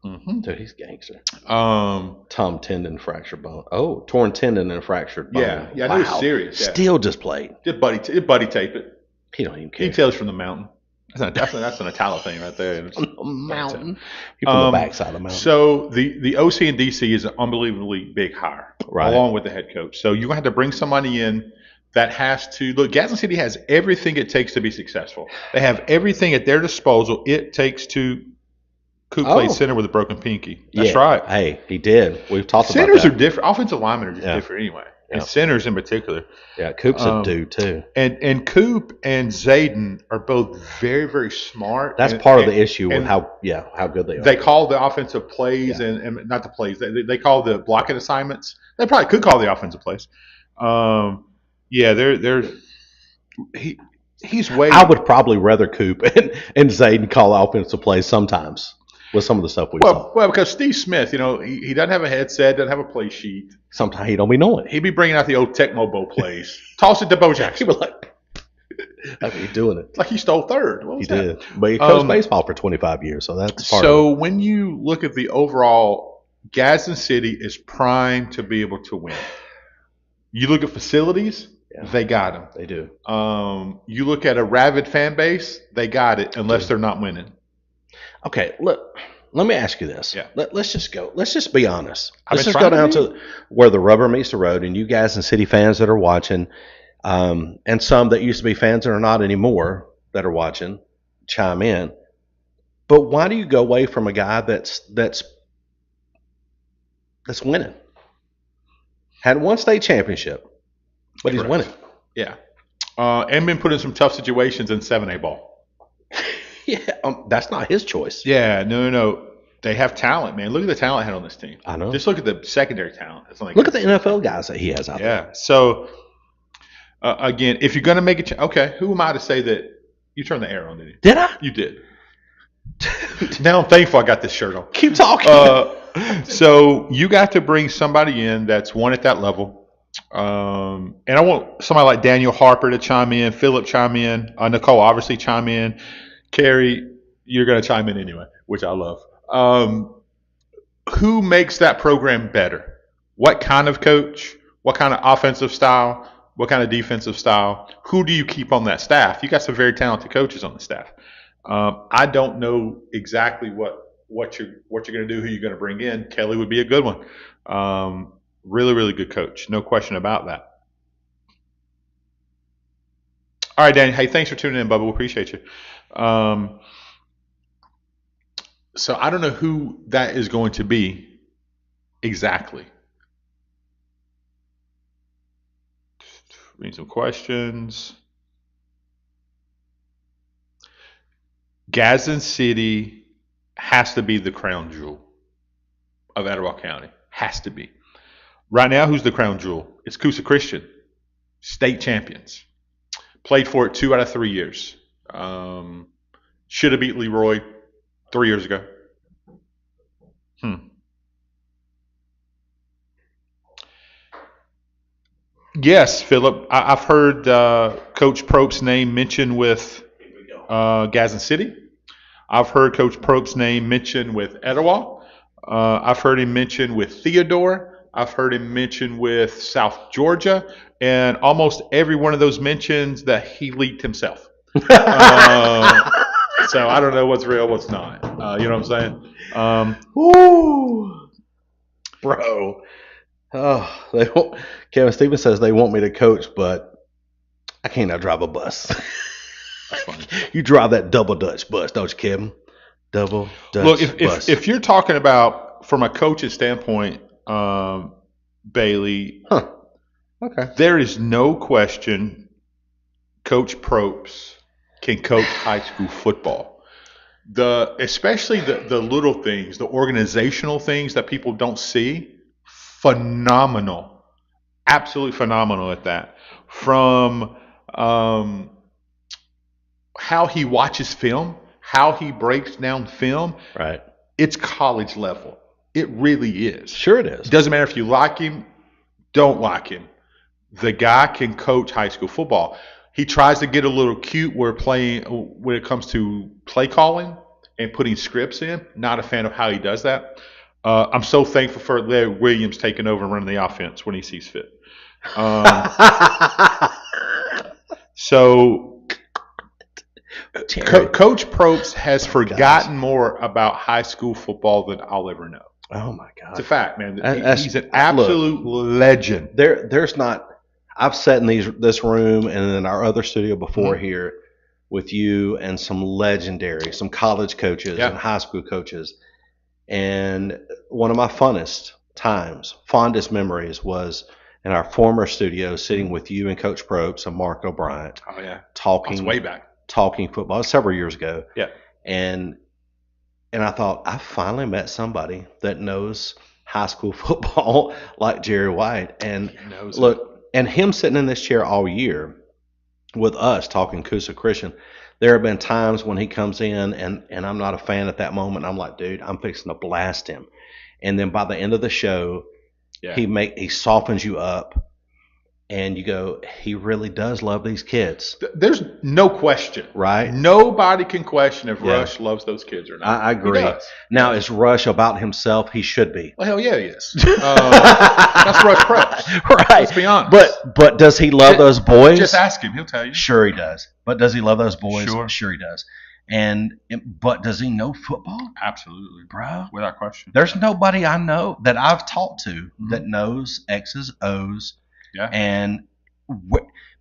Mm-hmm. Dude, he's gangster. Tom tendon fractured bone. Oh, torn tendon and fractured bone. Yeah. Wow. It was serious. Yeah. Still just played. Did buddy tape it? He don't even care. He tells from the mountain. That's an Italo thing right there. On the mountain. He from the backside of the mountain. So the OC and DC is an unbelievably big hire, along with the head coach. So you're going to have to bring somebody in that has to look. Gadsden City has everything it takes to be successful. They have everything at their disposal it takes to. Coop played center with a broken pinky. That's right. Hey, he did. We've talked about that. Centers are different. Offensive linemen are just different anyway. Yeah. And centers in particular. Yeah, Coop's a dude too. And Coop and Zayden are both very, very smart. That's part of the issue with how good they are. They call the offensive plays and not the plays. They call the blocking assignments. They probably could call the offensive plays. He's way. I would probably rather Coop and Zayden call offensive plays sometimes. With some of the stuff we saw. Well, because Steve Smith, he doesn't have a headset, doesn't have a play sheet. Sometimes he don't be knowing. He'd be bringing out the old Tecmo Bowl plays. Toss it to Bo Jackson. He was like he's doing it. It's like he stole third. What was that? Did. But he coached baseball for 25 years, so that's part of it. So when you look at the overall, Gadsden City is primed to be able to win. You look at facilities, they got them. They do. You look at a rabid fan base, they got it, unless they're not winning. Okay, look, let me ask you this. Yeah. Let's just go. Let's just be honest. Let's just go down to where the rubber meets the road, and you guys and City fans that are watching, and some that used to be fans that are not anymore that are watching, chime in. But why do you go away from a guy that's winning? Had one state championship, but he's winning. Yeah. And been put in some tough situations in 7A ball. Yeah, that's not his choice. Yeah, no. They have talent, man. Look at the talent had on this team. I know. Just look at the secondary talent. Look at the NFL guys that he has out there. Yeah. So, again, if you're going to make a okay, who am I to say that you turned the air on, didn't you? Did I? You did. Now I'm thankful I got this shirt on. Keep talking. So you got to bring somebody in that's won at that level. And I want somebody like Daniel Harper to chime in, Philip chime in, Nicole obviously chime in. Carrie, you're going to chime in anyway, which I love. Who makes that program better? What kind of coach? What kind of offensive style? What kind of defensive style? Who do you keep on that staff? You got some very talented coaches on the staff. I don't know exactly what you're going to do, who you're going to bring in. Kelly would be a good one. Really, really good coach. No question about that. All right, Danny. Hey, thanks for tuning in, Bubba. We appreciate you. So I don't know who that is going to be exactly. Read some questions. Gadsden City has to be the crown jewel of Etowah County. Has to be. Right now, who's the crown jewel? It's Coosa Christian. State champions. Played for it 2 out of 3 years. Should have beat Leroy 3 years ago. Yes, Philip. I've heard Coach Prope's name mentioned with Gadsden City. I've heard Coach Prope's name mentioned with Etowah. I've heard him mentioned with Theodore. I've heard him mentioned with South Georgia. And almost every one of those mentions that he leaked himself. So I don't know what's real, what's not. You know what I'm saying? Woo! Bro. Oh, Kevin Stevens says they want me to coach, but I cannot drive a bus. That's funny. You drive that double Dutch bus, don't you, Kevin? Double Dutch bus. If you're talking about from a coach's standpoint, Bailey, okay, there is no question Coach Probst can coach high school football. Especially the little things, the organizational things that people don't see. Phenomenal, absolutely phenomenal at that. From how he watches film, how he breaks down film, right? It's college level. It really is. Sure, it is. It doesn't matter if you like him, don't like him. The guy can coach high school football. He tries to get a little cute when it comes to play calling and putting scripts in. Not a fan of how he does that. I'm so thankful for Larry Williams taking over and running the offense when he sees fit. So Coach Probst has forgotten more about high school football than I'll ever know. Oh, my God. It's a fact, man. He's an absolute legend. There's not – I've sat in this room and in our other studio before here with you and some college coaches and high school coaches. And one of my fondest memories was in our former studio sitting with you and Coach Probst and Mark O'Brien. Oh, yeah. Talking. That's way back. Talking football several years ago. Yeah. And I thought, I finally met somebody that knows high school football like Jerry White. And and him sitting in this chair all year with us talking Coosa Christian, there have been times when he comes in and I'm not a fan at that moment. I'm like, dude, I'm fixing to blast him. And then by the end of the show, he softens you up. And you go, he really does love these kids. There's no question. Right? Nobody can question if Rush loves those kids or not. I agree. Now, is Rush about himself? He should be. Well, hell yeah, he is. That's Rush Probst. Right. Let's be honest. But does he love those boys? Just ask him. He'll tell you. Sure he does. But does he love those boys? Sure he does. But does he know football? Absolutely. Bro. Without question. There's nobody I know that I've talked to that knows X's, O's. Yeah. And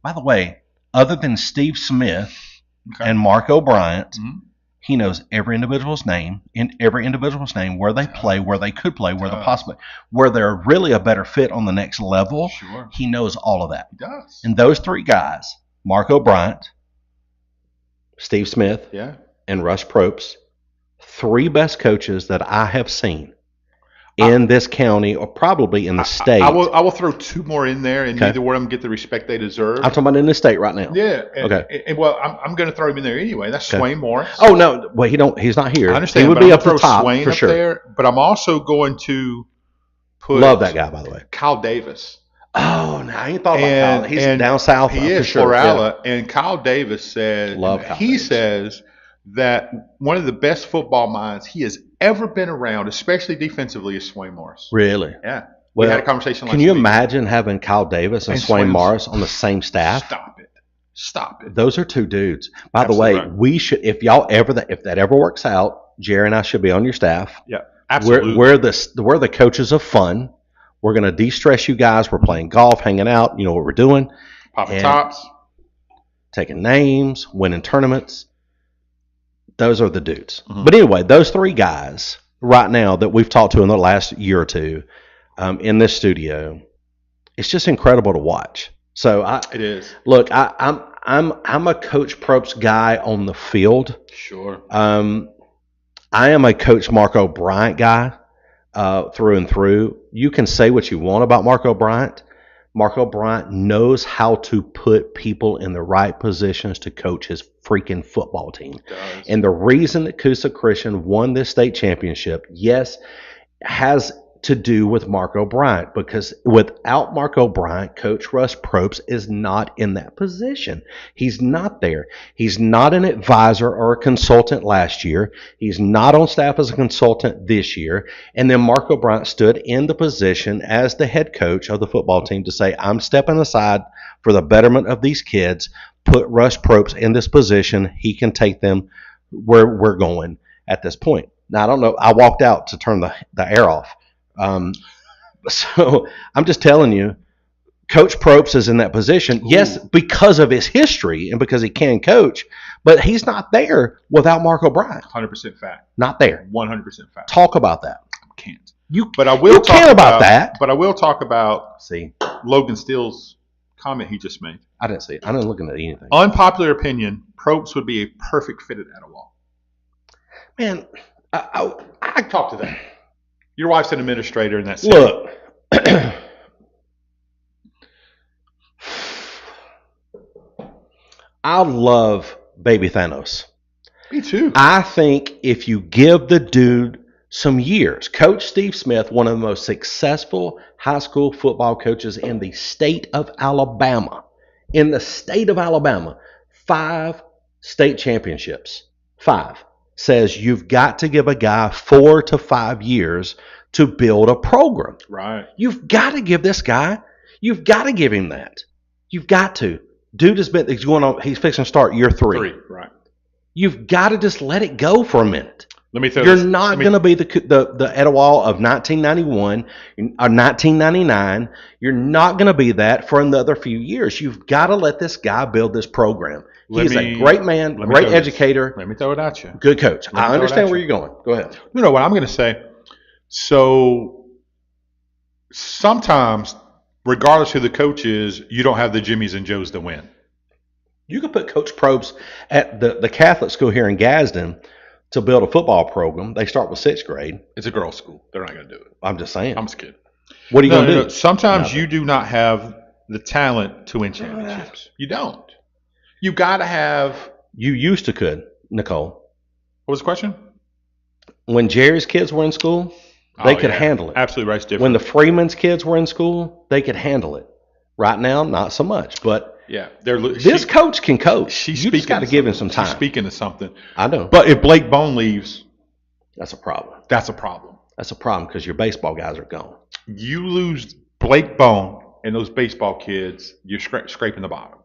by the way, other than Steve Smith and Mark O'Brien, he knows every individual's name, where they play, where they could play, where they're really a better fit on the next level. Sure. He knows all of that. He does. And those three guys, Mark O'Brien, Steve Smith, and Rush Probst, three best coaches that I have seen in this county or probably in the state. I will throw two more in there, and neither one of them get the respect they deserve. I'm talking about in the state right now. Yeah. And I'm going to throw him in there anyway. That's Swain Morris. Oh no, well he's not here. I understand. He would be up the top Swain for up sure. There, but I'm also going to put love that guy, by the way. Kyle Davis. Oh, no, I ain't thought about Kyle. He's down south. He is sure. Florala. Yeah. And Kyle Davis said, says that one of the best football minds he has ever been around, especially defensively, is Swain Morris. Really? Yeah. Well, we had a conversation last week. Can you imagine having Kyle Davis and Swain Morris on the same staff? Stop it. Those are two dudes. By the way, we should, if that ever works out, Jerry and I should be on your staff. Yeah, absolutely. We're the coaches of fun. We're going to de-stress you guys. We're playing golf, hanging out. You know what we're doing. Popping tops. Taking names, winning tournaments. Those are the dudes. Mm-hmm. But anyway, those three guys right now that we've talked to in the last year or two in this studio, it's just incredible to watch. So it is. Look, I'm a Coach Probst guy on the field. Sure. I am a Coach Marco Bryant guy through and through. You can say what you want about Marco Bryant. Marco Bryant knows how to put people in the right positions to coach his freaking football team. And the reason that Coosa Christian won this state championship, yes, has to do with Marco Bryant, because without Marco Bryant, Coach Russ Probst is not in that position. He's not there. He's not an advisor or a consultant last year. He's not on staff as a consultant this year. And then Marco Bryant stood in the position as the head coach of the football team to say, I'm stepping aside for the betterment of these kids. Put Russ Probst in this position. He can take them where we're going at this point. Now, I don't know. I walked out to turn the air off. So I'm just telling you, Coach Probst is in that position. Yes, because of his history and because he can coach, but he's not there without Marco Bryant. 100% fact. Not there. 100% fact. Talk about that. Can't. But I will talk about that. But I will talk about Logan Steele's comment he just made. I didn't see it. I didn't look at anything. Unpopular opinion: Probst would be a perfect fit at Etowah. Man, I talk to that. Your wife's an administrator in that city. Look, I love Baby Thanos. Me too. I think if you give the dude some years, Coach Steve Smith, one of the most successful high school football coaches in the state of Alabama, 5 state championships, 5. Says you've got to give a guy 4 to 5 years to build a program. Right. You've got to give this guy, you've got to give him that. You've got to. Dude he's fixing to start year 3. Right. You've got to just let it go for a minute. You're not going to be the Etowah of 1991 or 1999. You're not going to be that for another few years. You've got to let this guy build this program. He's a great man, great educator. Let me throw it at you. Good coach. I understand where you're going. Go ahead. You know what I'm going to say? So sometimes, regardless who the coach is, you don't have the Jimmies and Joes to win. You could put Coach Probst at the Catholic school here in Gadsden to build a football program. They start with 6th grade. It's a girls' school. They're not going to do it. I'm just saying. I'm just kidding. What are you going to do? No. Sometimes you do not have the talent to win championships. You don't. You got to have. You used to could, Nicole. What was the question? When Jerry's kids were in school, they could handle it. Absolutely right. It's different. When the Freeman's kids were in school, they could handle it. Right now, not so much. But this coach can coach. You just got to give him some time. She's speaking to something. I know. But if Blake Bone leaves, that's a problem. That's a problem because your baseball guys are gone. You lose Blake Bone and those baseball kids, you're scraping the bottom.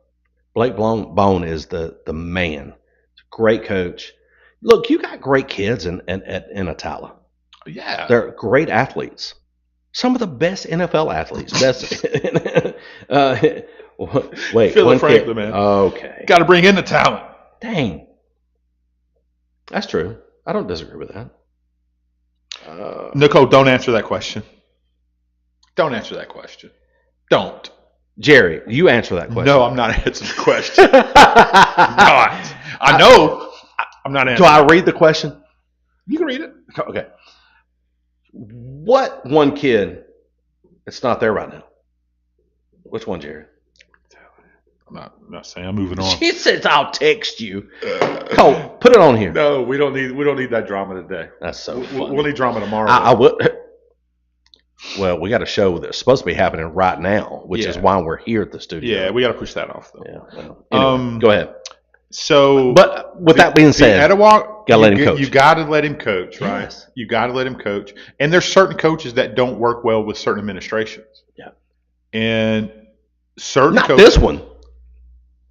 Blake Bone is the man. Great coach. Look, you got great kids in Attala. Yeah. They're great athletes. Some of the best NFL athletes. Wait, Philip Franklin, man. Okay. Got to bring in the talent. Dang. That's true. I don't disagree with that. Nicole, don't answer that question. Don't answer that question. Don't. Jerry, you answer that question. No, I'm not answering the question. I know. I'm not answering. Do I read the question? You can read it. Okay. What one kid that's not there right now? Which one, Jerry? I'm not saying. I'm moving on. She says I'll text you. Cole, put it on here. No, we don't need that drama today. That's so funny. We'll need drama tomorrow. I would. Well, we got a show that's supposed to be happening right now, which is why we're here at the studio. Yeah, we got to push that off, though. Yeah. Well, anyway, go ahead. So, but with that being said, Etowah, gotta let him coach. You got to let him coach, right? Yes. You got to let him coach. And there's certain coaches that don't work well with certain administrations. Yeah. And certain not coaches. This one.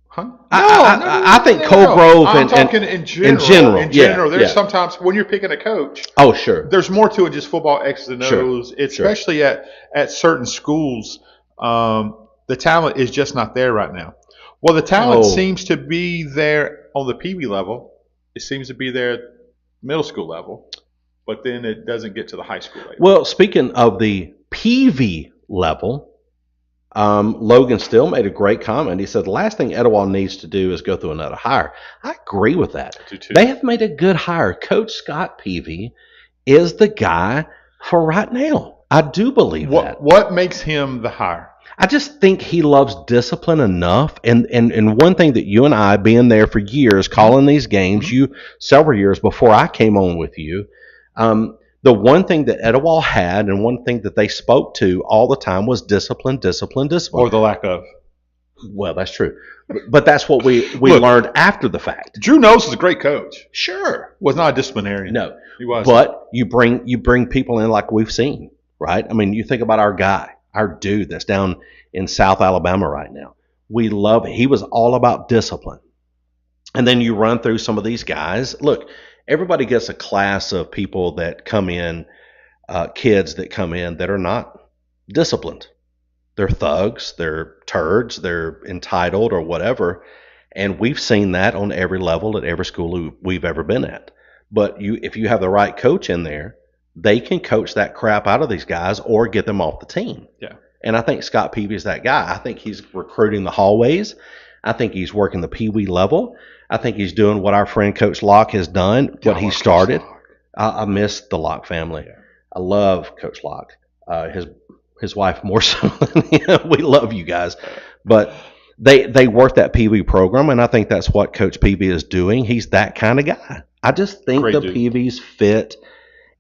Huh? I think Cold Grove I'm talking in general. In general, there's sometimes when you're picking a coach. Oh, sure. There's more to it just football X's and O's, especially at certain schools. The talent is just not there right now. Well, the talent seems to be there on the Pee Wee level. It seems to be there at middle school level, but then it doesn't get to the high school level. Well, speaking of the PV level, Logan Still made a great comment. He said the last thing Etowah needs to do is go through another hire. I agree with that. They have made a good hire. Coach Scott Peavy is the guy for right now. I do believe that. What makes him the hire? I just think he loves discipline enough. And one thing that you and I, being there for years, calling these games, you several years before I came on with you, the one thing that Etowah had and one thing that they spoke to all the time was discipline. Or the lack of. Well, that's true. But that's what we learned after the fact. Drew Knowles is a great coach. Sure. Was not a disciplinarian. No. He was. But you bring people in like we've seen, right? I mean, you think about our guy, our dude that's down in South Alabama right now. We love it. He was all about discipline. And then you run through some of these guys. Look, everybody gets a class of people that come in, kids that come in that are not disciplined. They're thugs, they're turds, they're entitled or whatever. And we've seen that on every level at every school we've ever been at. But if you have the right coach in there, they can coach that crap out of these guys or get them off the team. Yeah. And I think Scott Peavy is that guy. I think he's recruiting the hallways. I think he's working the Pee Wee level. I think he's doing what our friend Coach Locke has done, what he started. I miss the Locke family. Yeah. I love Coach Locke. His wife more so than him. We love you guys. But they work that Pee Wee program, and I think that's what Coach Peavy is doing. He's that kind of guy. I just think the Peavies fit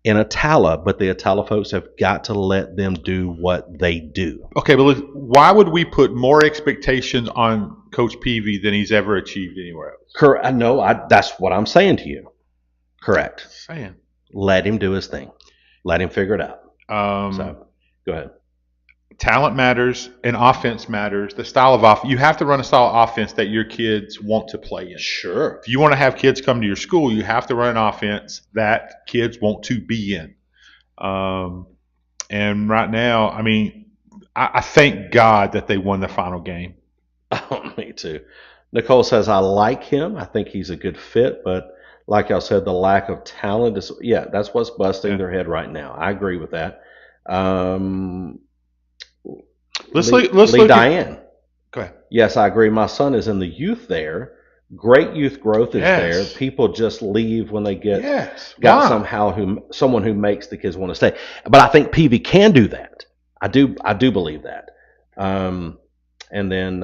in Attala, but the Attala folks have got to let them do what they do. Okay, but why would we put more expectations on Coach Peavy than he's ever achieved anywhere else? Correct. That's what I'm saying to you. Correct. Saying. Let him do his thing. Let him figure it out. So, go ahead. Talent matters and offense matters. The style of offense. You have to run a style of offense that your kids want to play in. Sure. If you want to have kids come to your school, you have to run an offense that kids want to be in. And right now, I mean, I thank God that they won the final game. Oh, me too. Nicole says, I like him. I think he's a good fit, but like y'all said, the lack of talent is, that's what's busting their head right now. I agree with that. Let's look Diane. Go ahead. Yes, I agree. My son is in the youth there. Great youth growth is there. People just leave when they get someone who makes the kids want to stay. But I think Peavy can do that. I do believe that. And then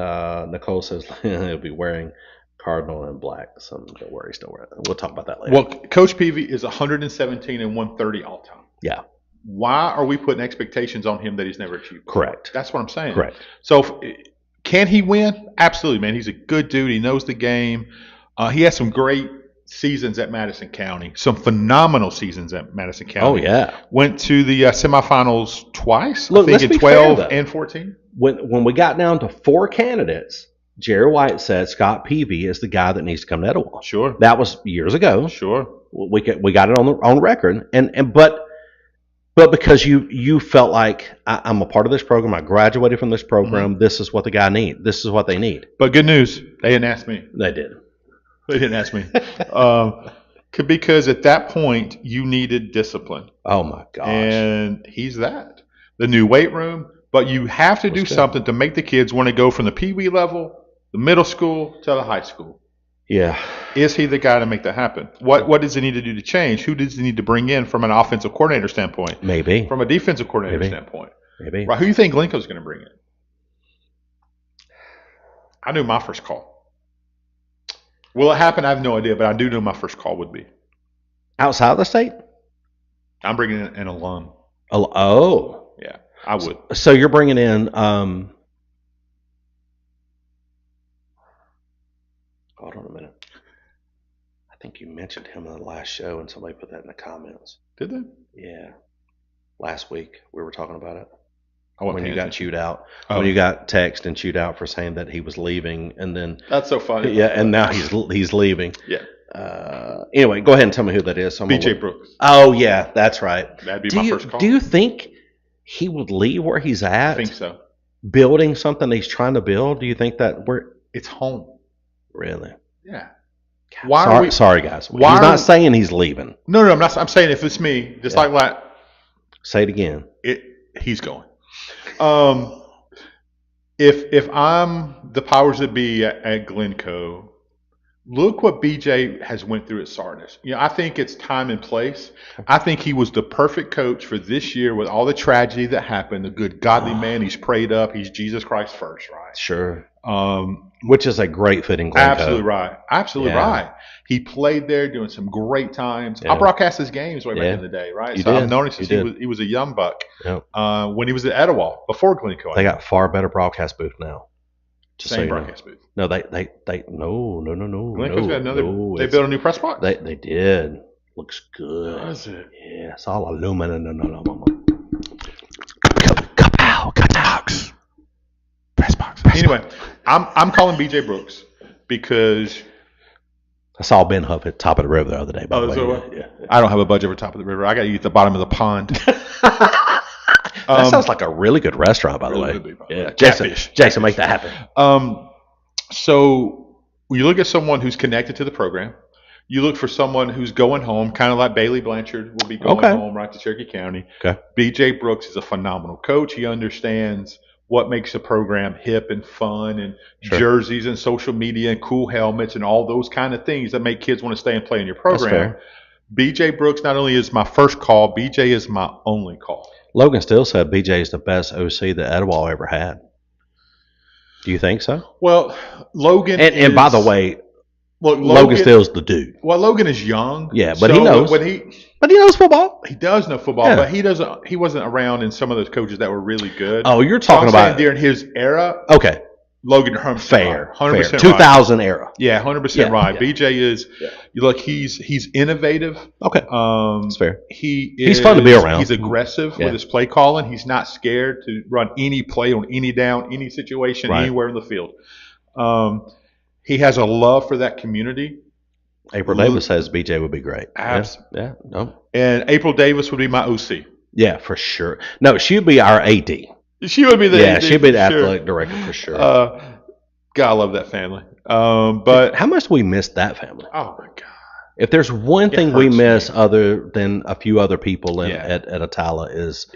Nicole says he'll be wearing cardinal and black. So don't worry, still wearing it. We'll talk about that later. Well, Coach Peavy is 117 and 130 all time. Yeah. Why are we putting expectations on him that he's never achieved? Correct. That's what I'm saying. Correct. So can he win? Absolutely, man. He's a good dude. He knows the game. He has some great seasons at Madison County. Some phenomenal seasons at Madison County. Oh, yeah. Went to the semifinals twice. Look, I think in 12 and 14. When we got down to 4 candidates, Jerry White said Scott Peavy is the guy that needs to come to Etowah. Sure. That was years ago. Sure. We got it on record. But because you felt like I'm a part of this program, I graduated from this program. This is what the guy needs. This is what they need. But good news, they didn't ask me. They did. They didn't ask me. Because at that point you needed discipline. Oh my gosh! And he's that. The new weight room, but you have to do something to make the kids want to go from the Pee Wee level, the middle school, to the high school. Yeah. Is he the guy to make that happen? What does he need to do to change? Who does he need to bring in from an offensive coordinator standpoint? Maybe. From a defensive coordinator standpoint? Maybe. Right, who do you think Glencoe's going to bring in? I knew my first call. Will it happen? I have no idea, but I do know my first call would be. Outside of the state? I'm bringing in an alum. Oh. Yeah. I would. So you're bringing in. Hold on a minute. I think you mentioned him in the last show, and somebody put that in the comments. Did they? Yeah. Last week we were talking about it. When you got chewed out. When you got text and chewed out for saying that he was leaving, and then that's so funny. Yeah, and now he's leaving. Yeah. Anyway, go ahead and tell me who that is. BJ Brooks. Oh yeah, that's right. That'd be my first call. Do you think he would leave where he's at? I think so. Building something he's trying to build. Do you think that it's home? Really? Yeah. God, sorry guys. He's not saying he's leaving. No, I'm not. I'm saying if it's me, just like that. Say it again. He's going. If I'm the powers that be at Glencoe, look what BJ has went through at Sardis. I think it's time and place. I think he was the perfect coach for this year with all the tragedy that happened. The good godly man, he's prayed up. He's Jesus Christ first, right? Sure. Which is a great fit in Glencoe. Absolutely right. He played there doing some great times. I broadcast his games way back in the day, right? I've known him since he was a young buck. Yep. When he was at Etowah before Glencoe. They got far better broadcast booth now. Same broadcast booth. No, no. Glencoe's got another. They built a new press box. They did. Looks good. Does it? Yeah, it's all aluminum. Press box. Anyway, I'm calling BJ Brooks because I saw Ben Huff at Top of the River the other day. By the way. Yeah. I don't have a budget for Top of the River. I got to eat the bottom of the pond. That sounds like a really good restaurant, by the way. Yeah, Jason, make that happen. So when you look at someone who's connected to the program, you look for someone who's going home, kind of like Bailey Blanchard will be going home right to Cherokee County. Okay. BJ Brooks is a phenomenal coach. He understands what makes a program hip and fun, and jerseys and social media and cool helmets and all those kind of things that make kids want to stay and play in your program. BJ Brooks not only is my first call, BJ is my only call. Logan Still said BJ is the best OC that Etowah ever had. Do you think so? Well, Logan and by the way, Logan Still's the dude. Well, Logan is young. Yeah, but he knows. But he knows football. He does know football, but he doesn't. He wasn't around in some of those coaches that were really good. Oh, you're talking about during his era. Okay. Logan fair, 100% 2000 right. era. Yeah, 100% right. Yeah. BJ is. You look, he's innovative. Okay, that's fair. He's fun to be around. He's aggressive with his play calling. He's not scared to run any play on any down, any situation, anywhere in the field. He has a love for that community. April Davis says BJ would be great. Absolutely. Yeah. No. And April Davis would be my OC. Yeah, for sure. No, she'd be our AD. She would be the AD. She'd be the athletic director for sure. God, I love that family. But how much do we miss that family? Oh my God! If there's one thing we miss other than a few other people at Attala is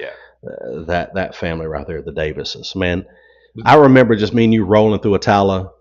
that family right there, the Davises. Man, I remember just me and you rolling through Attala,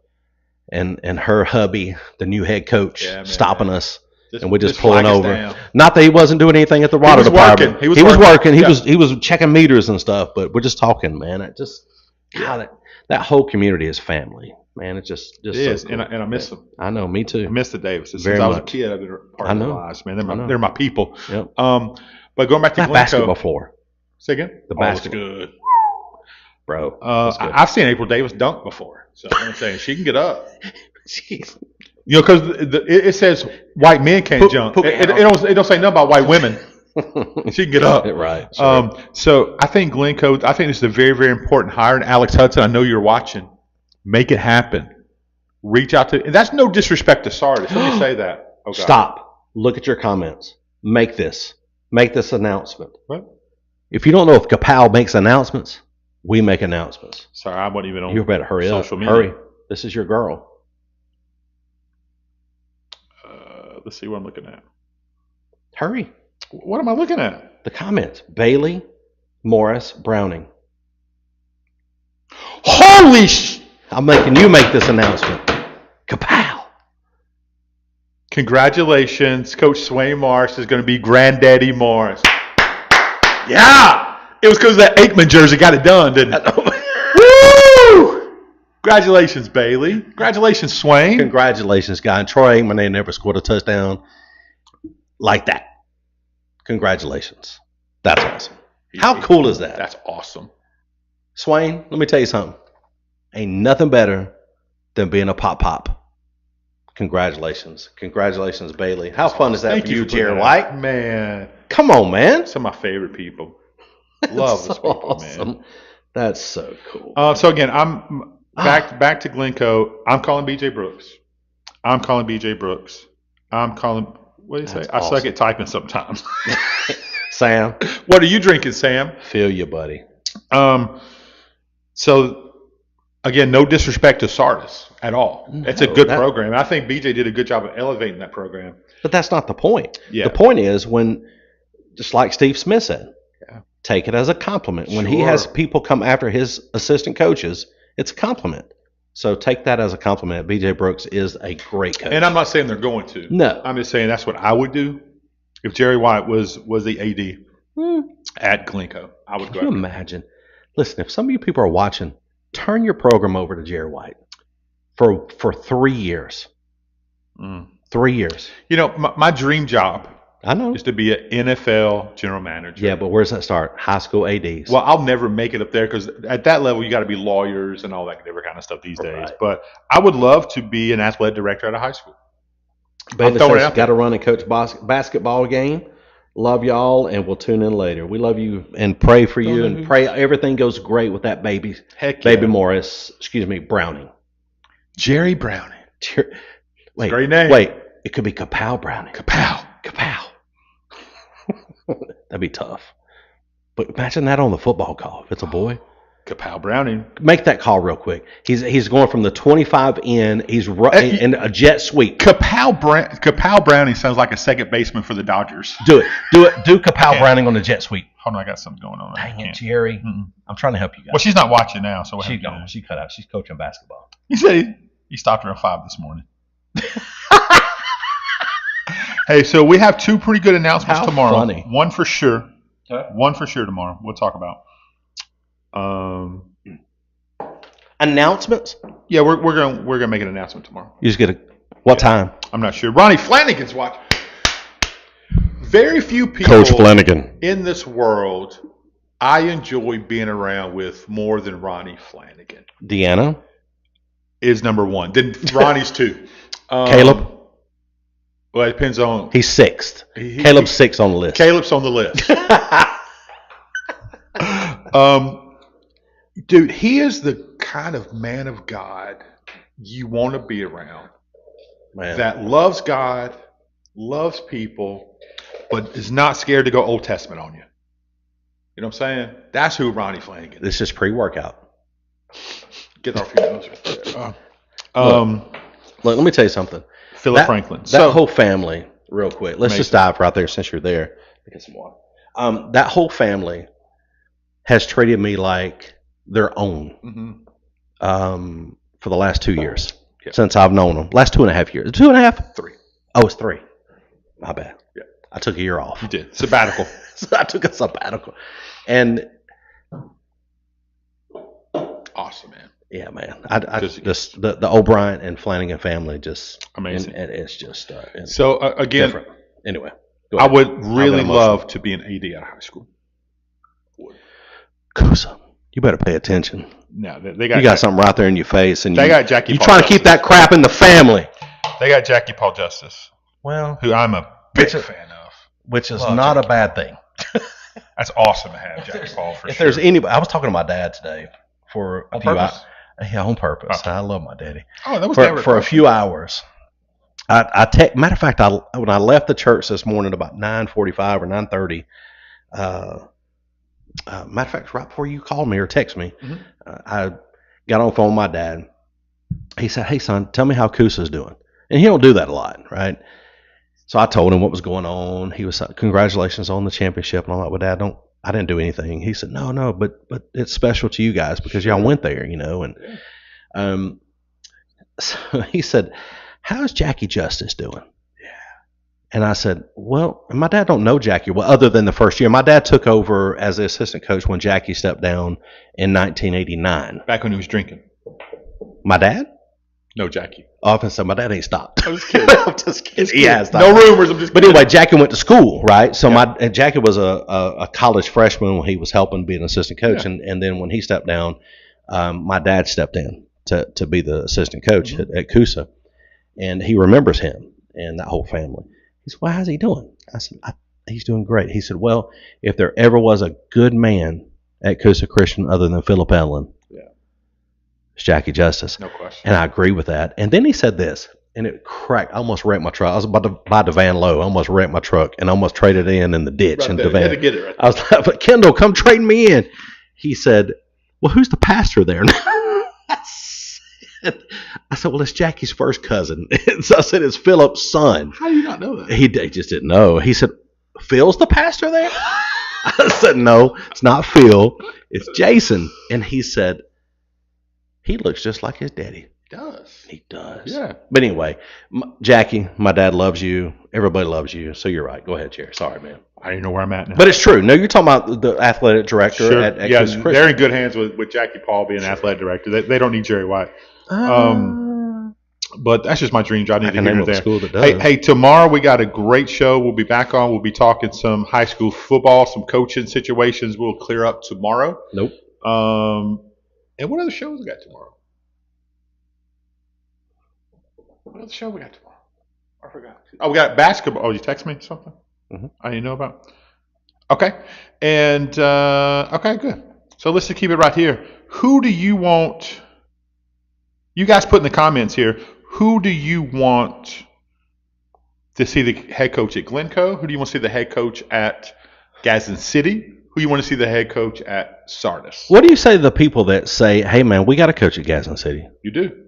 and her hubby, the new head coach, stopping us. And we're just pulling over. Not that he wasn't doing anything at the water department. He was working. He was checking meters and stuff. But we're just talking, man. It just that whole community is family, man. It just it is, cool. and I miss them. I know, me too. I miss the Davises. Since I was a kid, I've been part of their lives, man. They're my people. Yep. But going back to Glencoe, basketball floor. Say again. The basketball. Good, bro. I've seen April Davis dunk before, so I'm saying she can get up. Jeez. Because it says white men can't jump. It don't say nothing about white women. She can get up. Right. Sure. So I think Glencoe, I think this is a very, very important hire. And Alex Hudson, I know you're watching. Make it happen. Reach out to, and that's no disrespect to Sardis. Let me say that. Okay. Stop. Look at your comments. Make this announcement. What? If you don't know if Kapow makes announcements, we make announcements. Sorry, I wasn't even on. You better hurry social up. Media. Hurry. This is your girl. Let's see what I'm looking at. Hurry. What am I looking at? The comments. Bailey, Morris, Browning. Holy I'm making you make this announcement. Kapow. Congratulations. Coach Swain Morris is going to be Granddaddy Morris. Yeah. It was because that Aikman jersey got it done, didn't it? Woo! Congratulations, Bailey. Congratulations, Swain. Congratulations, guy. And Troy Aikman, they never scored a touchdown like that. Congratulations. That's awesome. How cool is that? That's awesome. Swain, let me tell you something. Ain't nothing better than being a pop. Congratulations, Bailey. How fun is that for you, Jerry White? Man, come on, man. Some of my favorite people. Love those people, awesome. Man. That's so cool. So again, I'm back to Glencoe. I'm calling BJ Brooks. I'm calling. What do you say? I suck at typing sometimes. Sam, what are you drinking, Sam? Feel you, buddy. So. Again, no disrespect to Sardis at all. It's a good program. I think BJ did a good job of elevating that program. But that's not the point. Yeah. The point is when, just like Steve Smith said, take it as a compliment. When he has people come after his assistant coaches, it's a compliment. So take that as a compliment. BJ Brooks is a great coach. And I'm not saying they're going to. No. I'm just saying that's what I would do if Jerry White was the AD at Glencoe. I would go. Can you imagine? Listen, if some of you people are watching, turn your program over to Jerry White for 3 years. 3 years. You know, my dream job I know is to be an NFL general manager. Yeah, but where's that start? High school ADs. Well, I'll never make it up there because at that level, you got to be lawyers and all that different kind of stuff these days. But I would love to be an athletic director at a high school. Bailey says got to run and coach basketball game. Love y'all, and we'll tune in later. We love you and pray for you and pray everything goes great with that baby. Baby Morris, Browning. Jerry Browning. Wait, great name. Wait, it could be Kapow Browning. Kapow. That'd be tough. But imagine that on the football call if it's a boy. Kapow Browning. Make that call real quick. He's going from the 25 in. He's in a jet sweep. Kapow Browning sounds like a second baseman for the Dodgers. Do it. Do Kapow Browning on the jet sweep. Hold on, I got something going on. Dang it, Jerry. I'm trying to help you guys. Well, she's not watching now, so she's gone. She cut out. She's coaching basketball. You said he stopped her at 5 this morning. Hey, so we have 2 pretty good announcements tomorrow. Funny. One for sure. One for sure tomorrow. We'll talk about. Announcements? Yeah, we're gonna make an announcement tomorrow. You just get what time? I'm not sure. Ronnie Flanagan's watching. Very few people, Coach Flanagan, in this world I enjoy being around with more than Ronnie Flanagan. Deanna is number 1. Then Ronnie's 2. Caleb. Well, it depends on. He's 6th. Caleb's 6th on the list. Caleb's on the list. Dude, he is the kind of man of God you want to be around. Man. That loves God, loves people, but is not scared to go Old Testament on you. You know what I'm saying? That's who Ronnie Flanagan is. This is pre-workout. Get off your nose right there. Look, let me tell you something. Philip Franklin. That whole family, real quick. Let's just dive right there since you're there. Get some water. That whole family has treated me like their own for the last 2 years since I've known them. Last 2.5 years. 2.5? 3. Oh, it's 3. My bad. Yeah. I took a year off. You did. Sabbatical. So I took a sabbatical. And awesome, man. Yeah, man. I just the O'Brien and Flanagan family just amazing. And it's just so again. Different. Anyway, I would really love to be an AD at a high school. Kusa, you better pay attention. No, you got something right there in your face, and they got Jackie. You trying to keep that crap in the family. They got Jackie Paul Justice. Well, who I'm a big fan of, which is not a bad thing. That's awesome to have Jackie Paul for sure. If there's anybody, I was talking to my dad today for a few hours. Yeah, on purpose. I love my daddy. Oh, that was for a few hours. Matter of fact, when I left the church this morning about 9:45 or 9:30. Matter of fact, right before you called me or text me, I got on the phone with my dad. He said, "Hey son, tell me how Kusa's doing." And he don't do that a lot, right? So I told him what was going on. He was like, "Congratulations on the championship." And I'm like, "Well, Dad, I didn't do anything." He said, no, but it's special to you guys because y'all went there, you know. And so he said, "How's Jackie Justice doing?" Yeah. And I said, "Well, my dad don't know Jackie well, other than the first year. My dad took over as the assistant coach when Jackie stepped down in 1989. Back when he was drinking. My dad? No, Jackie. Often said, my dad ain't stopped. I was kidding. I'm just kidding. He has stopped. No rumors. I'm just kidding. But anyway, Jackie went to school, right? So Jackie was a college freshman when he was helping be an assistant coach. And then when he stepped down, my dad stepped in to be the assistant coach at Coosa. And he remembers him and that whole family. He said, well, how's he doing? I said, he's doing great. He said, well, if there ever was a good man at Coosa Christian other than Philip Ellen, it's Jackie Justice. No question. And I agree with that. And then he said this, and it cracked. I almost wrecked my truck. I was about to buy DeVan Lowe. I almost wrecked my truck and almost traded it in the ditch. Right and there. DeVan. You had to get it right there. I was like, but Kendall, come trade me in. He said, well, who's the pastor there now? I said, well, it's Jackie's first cousin. So I said, it's Philip's son. How do you not know that? He just didn't know. He said, Phil's the pastor there? I said, no, it's not Phil. It's Jason. And he said, he looks just like his daddy. He does. Yeah. But anyway, Jackie, my dad loves you. Everybody loves you. So you're right. Go ahead, Jerry. Sorry, man. I don't know where I'm at now. But it's true. No, you're talking about the athletic director at Yes, they're in good hands with Jackie Paul being athletic director. They don't need Jerry White. But that's just my dream job. I need to hear it there. Hey, tomorrow we got a great show. We'll be back on. We'll be talking some high school football, some coaching situations. We'll clear up tomorrow. Nope. And what other shows we got tomorrow? What other show we got tomorrow? I forgot. Oh, we got basketball. Oh, you text me something? Mm-hmm. I didn't know about. Okay. And, okay, good. So let's just keep it right here. Who do you want? You guys put in the comments here. Who do you want to see the head coach at Glencoe? Who do you want to see the head coach at Gadsden City? Who do you want to see the head coach at Sardis? What do you say to the people that say, hey, man, we got a coach at Gadsden City? You do.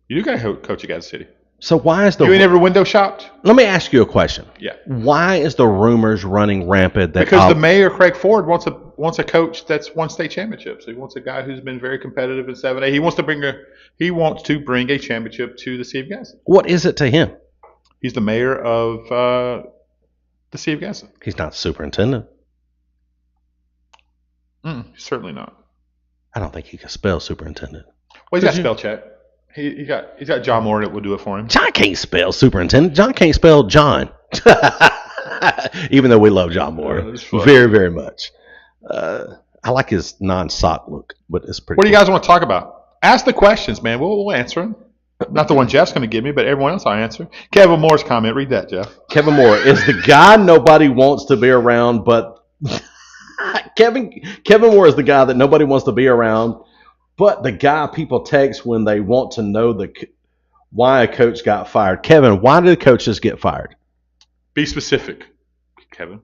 You do got a coach at Gadsden City. So why is the... You ain't ever window shopped? Let me ask you a question. Yeah. Why is the rumors running rampant that... Because the mayor, Craig Ford, wants a coach that's won state championships. He wants a guy who's been very competitive in 7A. He wants to bring a championship to the City of Gadsden. What is it to him? He's the mayor of the City of Gadsden. He's not the superintendent. Certainly not. I don't think he can spell superintendent. Well, he's got spell check. He's got John Moore that will do it for him. John can't spell superintendent. John can't spell John. Even though we love John Moore very, very much. I like his non-sock look, but it's pretty. What do you guys want to talk about? Ask the questions, man. We'll answer them. Not the one Jeff's going to give me, but everyone else I answer. Kevin Moore's comment. Read that, Jeff. Kevin Moore is the guy nobody wants to be around, but Kevin Moore is the guy that nobody wants to be around, but the guy people text when they want to know why a coach got fired. Kevin, why did coaches get fired? Be specific, Kevin.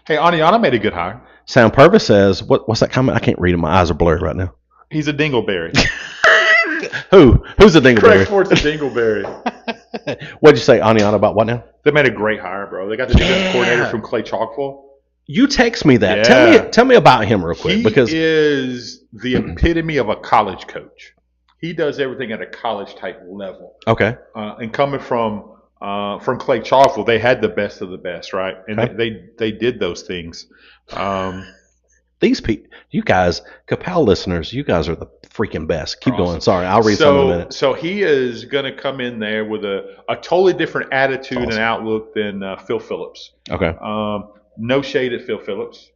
Hey, Aniana made a good hire. Sound Purpose says, what's that comment? I can't read it. My eyes are blurred right now. He's a dingleberry. Who's a dingleberry? Craig Ford's a dingleberry. What'd you say, Aniana, about what now? They made a great hire, bro. They got the defensive coordinator from Clay Chalkville. You text me that. Yeah. Tell me about him real quick. He is the epitome of a college coach. He does everything at a college type level. Okay. And coming from Clay Chalkville, they had the best of the best, right? And okay. they did those things. These people, you guys, Capel listeners, you guys are the freaking best. Keep going. Sorry, I'll read some in a minute. So he is going to come in there with a totally different attitude and outlook than Phil Phillips. Okay. No shade at Phil Phillips.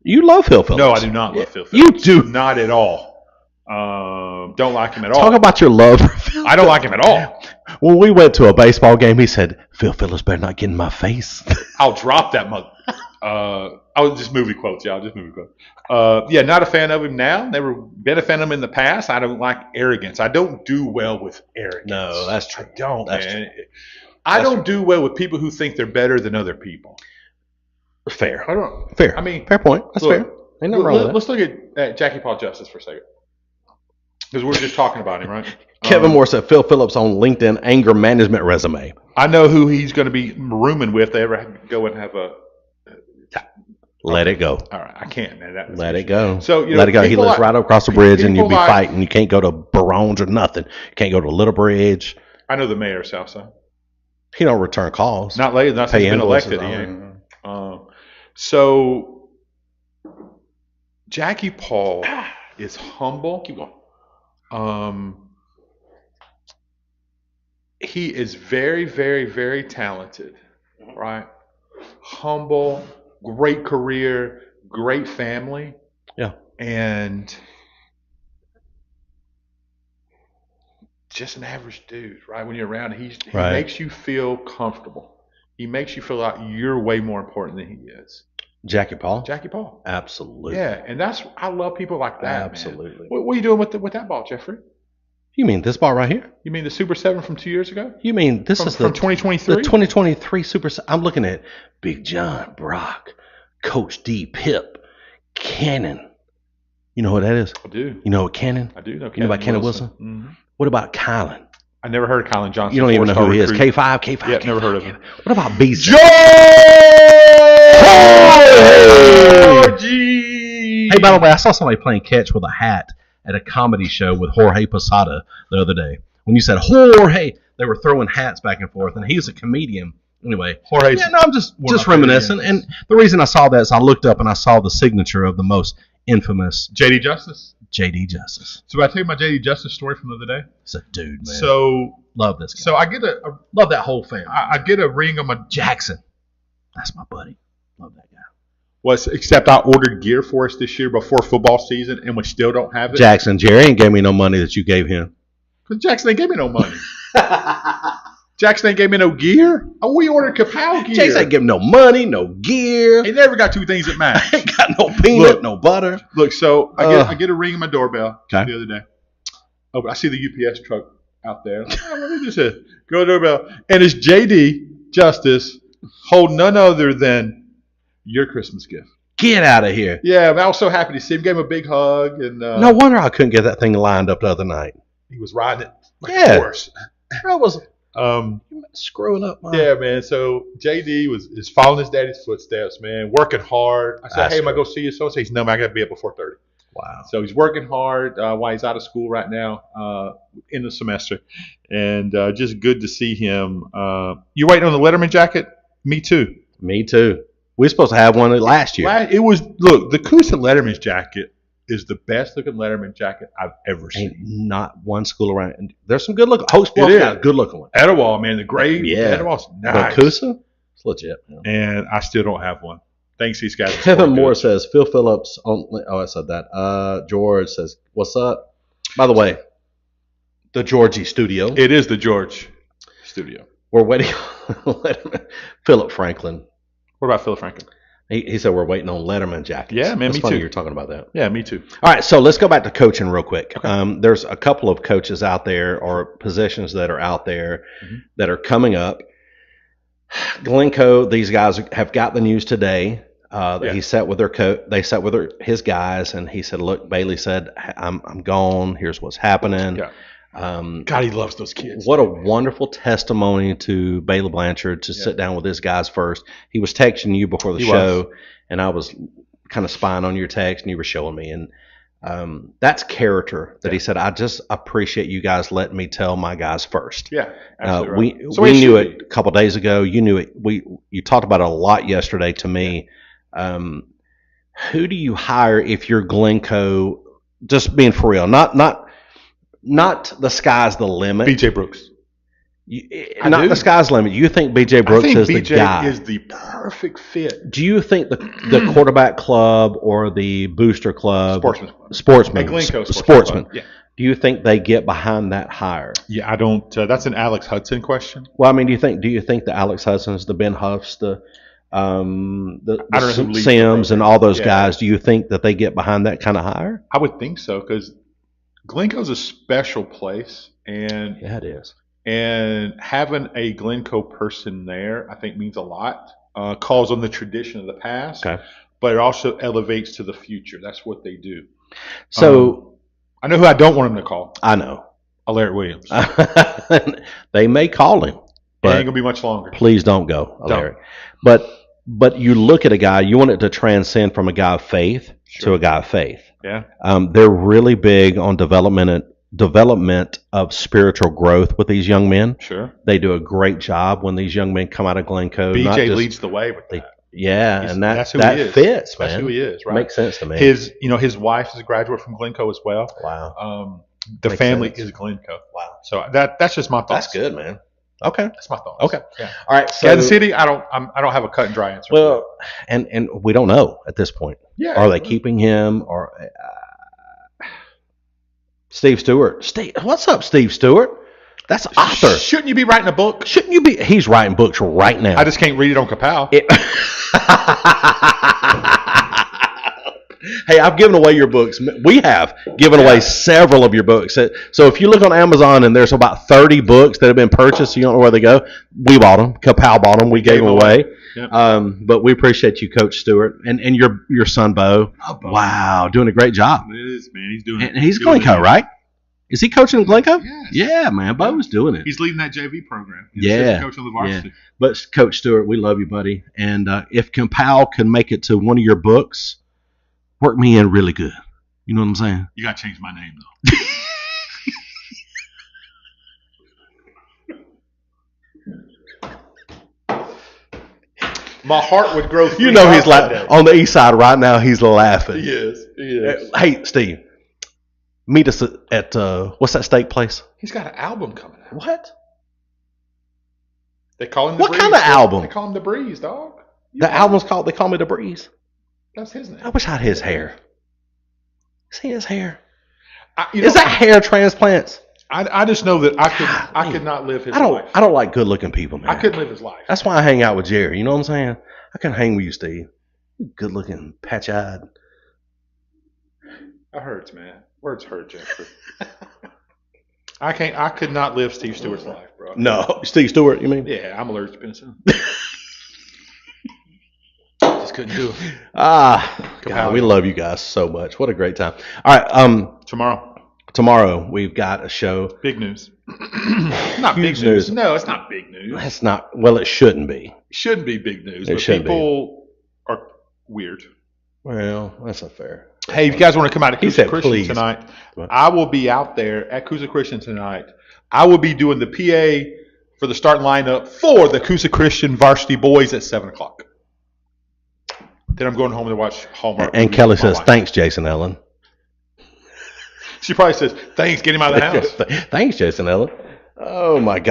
You love Phil Phillips. No, I do not love Phil Phillips. You do. Not at all. Don't like him at all. Talk about your love for Phil. I don't like him at all. When we went to a baseball game, he said, Phil Phillips better not get in my face. I'll drop that mother. I'll just movie quotes, y'all. Just movie quotes. Yeah, not a fan of him now. Never been a fan of him in the past. I don't like arrogance. I don't do well with arrogance. No, that's true. I don't, man. I don't do well with people who think they're better than other people. Fair. I don't. Fair. I mean, fair point. That's fair. Ain't nothing wrong with that. Let's look at Jackie Paul Justice for a second, because we were just talking about him, right? Kevin Moore said Phil Phillips on LinkedIn anger management resume. I know who he's going to be rooming with. If they ever go and have a. Let it go. All right, I can't, man. Let it go. So let it go. He lives right across the bridge, and you'll be fighting. You can't go to Barones or nothing. You can't go to Little Bridge. I know the mayor of Southside. He don't return calls. Not late. Not since he's been elected. So Jackie Paul is humble. Keep going. he is very, very, very talented, right? Humble, great career, great family. Yeah. And just an average dude, right? When you're around, he makes you feel comfortable. He makes you feel like you're way more important than he is. Jackie Paul? Jackie Paul. Absolutely. Yeah, and I love people like that. Absolutely. What are you doing with that ball, Jeffrey? You mean this ball right here? You mean the Super 7 from 2 years ago? You mean this is from 2023? The 2023 Super 7. I'm looking at Big John, Brock, Coach D, Pip, Cannon. You know what that is? I do. You know what Cannon? I do know Cannon. You know about Cannon Wilson? Mm-hmm. What about Kylan? I never heard of Kylan Johnson. You don't even know who he is. K5. Yeah, never heard of him. What about BZ? Georgie! Hey, by the way, I saw somebody playing catch with a hat at a comedy show with Jorge Posada the other day. When you said Jorge, they were throwing hats back and forth, and he's a comedian. Anyway, Jorge's I'm just reminiscing. And the reason I saw that is I looked up and I saw the signature of the most infamous JD Justice. JD Justice. So I tell you my JD Justice story from the other day. It's a dude, man. So love this guy. So I get love that whole family. I get a ring on my Jackson. That's my buddy. Love that guy. Except I ordered gear for us this year before football season, and we still don't have it. Jackson, Jerry ain't gave me no money that you gave him. Because Jackson ain't gave me no money. Jackson ain't gave me no gear. Oh, we ordered Kapow gear. Jackson ain't give me no money, no gear. He never got two things that match. Ain't got no peanut, no butter. Look, so I get a ring in my doorbell the other day. Oh, I see the UPS truck out there. What is this? Go to the doorbell, and it's JD Justice holding none other than your Christmas gift. Get out of here. Yeah, I was so happy to see him. Gave him a big hug. And no wonder I couldn't get that thing lined up the other night. He was riding it like a horse. I was screwing up. Yeah, man. So JD is following his daddy's footsteps, man, working hard. I said, hey, am I going to see you? So he says, no, man, I got to be up before 4:30. Wow. So he's working hard while he's out of school right now in the semester. And just good to see him. You waiting on the Letterman jacket? Me too. Me too. We were supposed to have one last year. The Coosa Letterman's jacket is the best looking Letterman jacket I've ever seen. Ain't not one school around. And there's some good looking. Hostball's got a good looking one. Etowah, man, the gray. Yeah. Etowah's nice. But Coosa, it's legit. Man. And I still don't have one. Thanks, these guys. Kevin Moore says Phil Phillips. I said that. George says, "What's up?" By the way, the Georgie studio. It is the George studio. We're waiting on Philip Franklin. What about Philip Franklin? He said we're waiting on Letterman jackets. Yeah, man, It's me funny too. You're talking about that. Yeah, me too. All right, so let's go back to coaching real quick. Okay. There's a couple of coaches out there or positions that are out there that are coming up. Glencoe, these guys have got the news today. He sat with their They sat with his guys, and he said, "Look, Bailey said I'm gone. Here's what's happening." Yeah. God, he loves those kids. What a wonderful testimony to Bailey Blanchard to sit down with his guys first. He was texting you before the show, and I was kind of spying on your text, and you were showing me. And that's character that he said, I just appreciate you guys letting me tell my guys first. Yeah, absolutely right. We knew it a couple of days ago. You knew it. You talked about it a lot yesterday to me. Who do you hire if you're Glencoe? Just being for real, not the sky's the limit. BJ Brooks. The sky's the limit. You think BJ Brooks is the guy? BJ is the perfect fit. Do you think the quarterback club or the booster club, sportsman, Yeah. Do you think they get behind that hire? Yeah, I don't. That's an Alex Hudson question. Well, I mean, do you think the Alex Hudsons, the Ben Huffs, the Sims, and all those guys? Do you think that they get behind that kind of hire? I would think so, because Glencoe's a special place, and it is. And having a Glencoe person there, I think, means a lot. Calls on the tradition of the past, but it also elevates to the future. That's what they do. So I know who I don't want him to call. I know. Alaric Williams. They may call him, but it ain't gonna be much longer. Please don't go, Alaric. But you look at a guy, you want it to transcend from a guy of faith to a guy of faith. Yeah. They're really big on development of spiritual growth with these young men. Sure. They do a great job when these young men come out of Glencoe. BJ leads the way with that. Yeah, and that who he is. fits, man. That's who he is, right? Makes sense to me. His wife is a graduate from Glencoe as well. Wow. The family is Glencoe. Wow. So that's just my thoughts. That's good, man. Okay. That's my thoughts. Okay. Yeah. All right. So, Kansas City, I don't have a cut and dry answer. Well, and we don't know at this point. Yeah. Are they keeping him or Steve Stewart? What's up, Steve Stewart? That's author. Shouldn't you be writing a book? Shouldn't you be? He's writing books right now. I just can't read it on Kapow. Hey, I've given away your books. We have given away several of your books. So if you look on Amazon and there's about 30 books that have been purchased, you don't know where they go. We bought them. Kapow bought them. We gave them away. Yep. But we appreciate you, Coach Stewart, and your son Bo. Oh, Bo. Wow, doing a great job. It is, man. He's doing it. And he's Glencoe, right? Is he coaching in Glencoe? Yes. Yeah, man. Bo's doing it. He's leading that JV program. He's coach on the varsity. Yeah. But Coach Stewart, we love you, buddy. And if Kapow can make it to one of your books, work me in really good. You know what I'm saying? You got to change my name, though. My heart would grow. You know he's like on the east side right now. He's laughing. He is. Hey, Steve, meet us at what's that steak place? He's got an album coming out. What? They call him. What kind of album? They call him The Breeze, dog. The album's called. They call me The Breeze. That's his name. I wish I had his hair. See his hair? Is that hair transplants? I just know that I could not live his life. I don't like good looking people, man. I couldn't live his life. That's why I hang out with Jerry. You know what I'm saying? I couldn't hang with you, Steve. You good looking, patch eyed. That hurts, man. Words hurt, Jeffrey. I could not live Steve Stewart's life, bro. No, Steve Stewart, you mean? Yeah, I'm allergic to penicillin. Just couldn't do it. God, we love you guys so much. What a great time. All right, Tomorrow we've got a show. Big news. Not big news. No, it's not big news. That's not. Well, it shouldn't be. It shouldn't be big news. But people are weird. Well, that's not fair. Hey, if you guys want to come out to Coosa Christian please. tonight, I will be out there at Coosa Christian tonight. I will be doing the PA for the starting lineup for the Coosa Christian varsity boys at 7:00. Then I'm going home to watch Hallmark. And Kelly says, "Thanks, Jason Ellen." She probably says, "Thanks, get him out of the house." Thanks, Jason Ellen. Oh my God.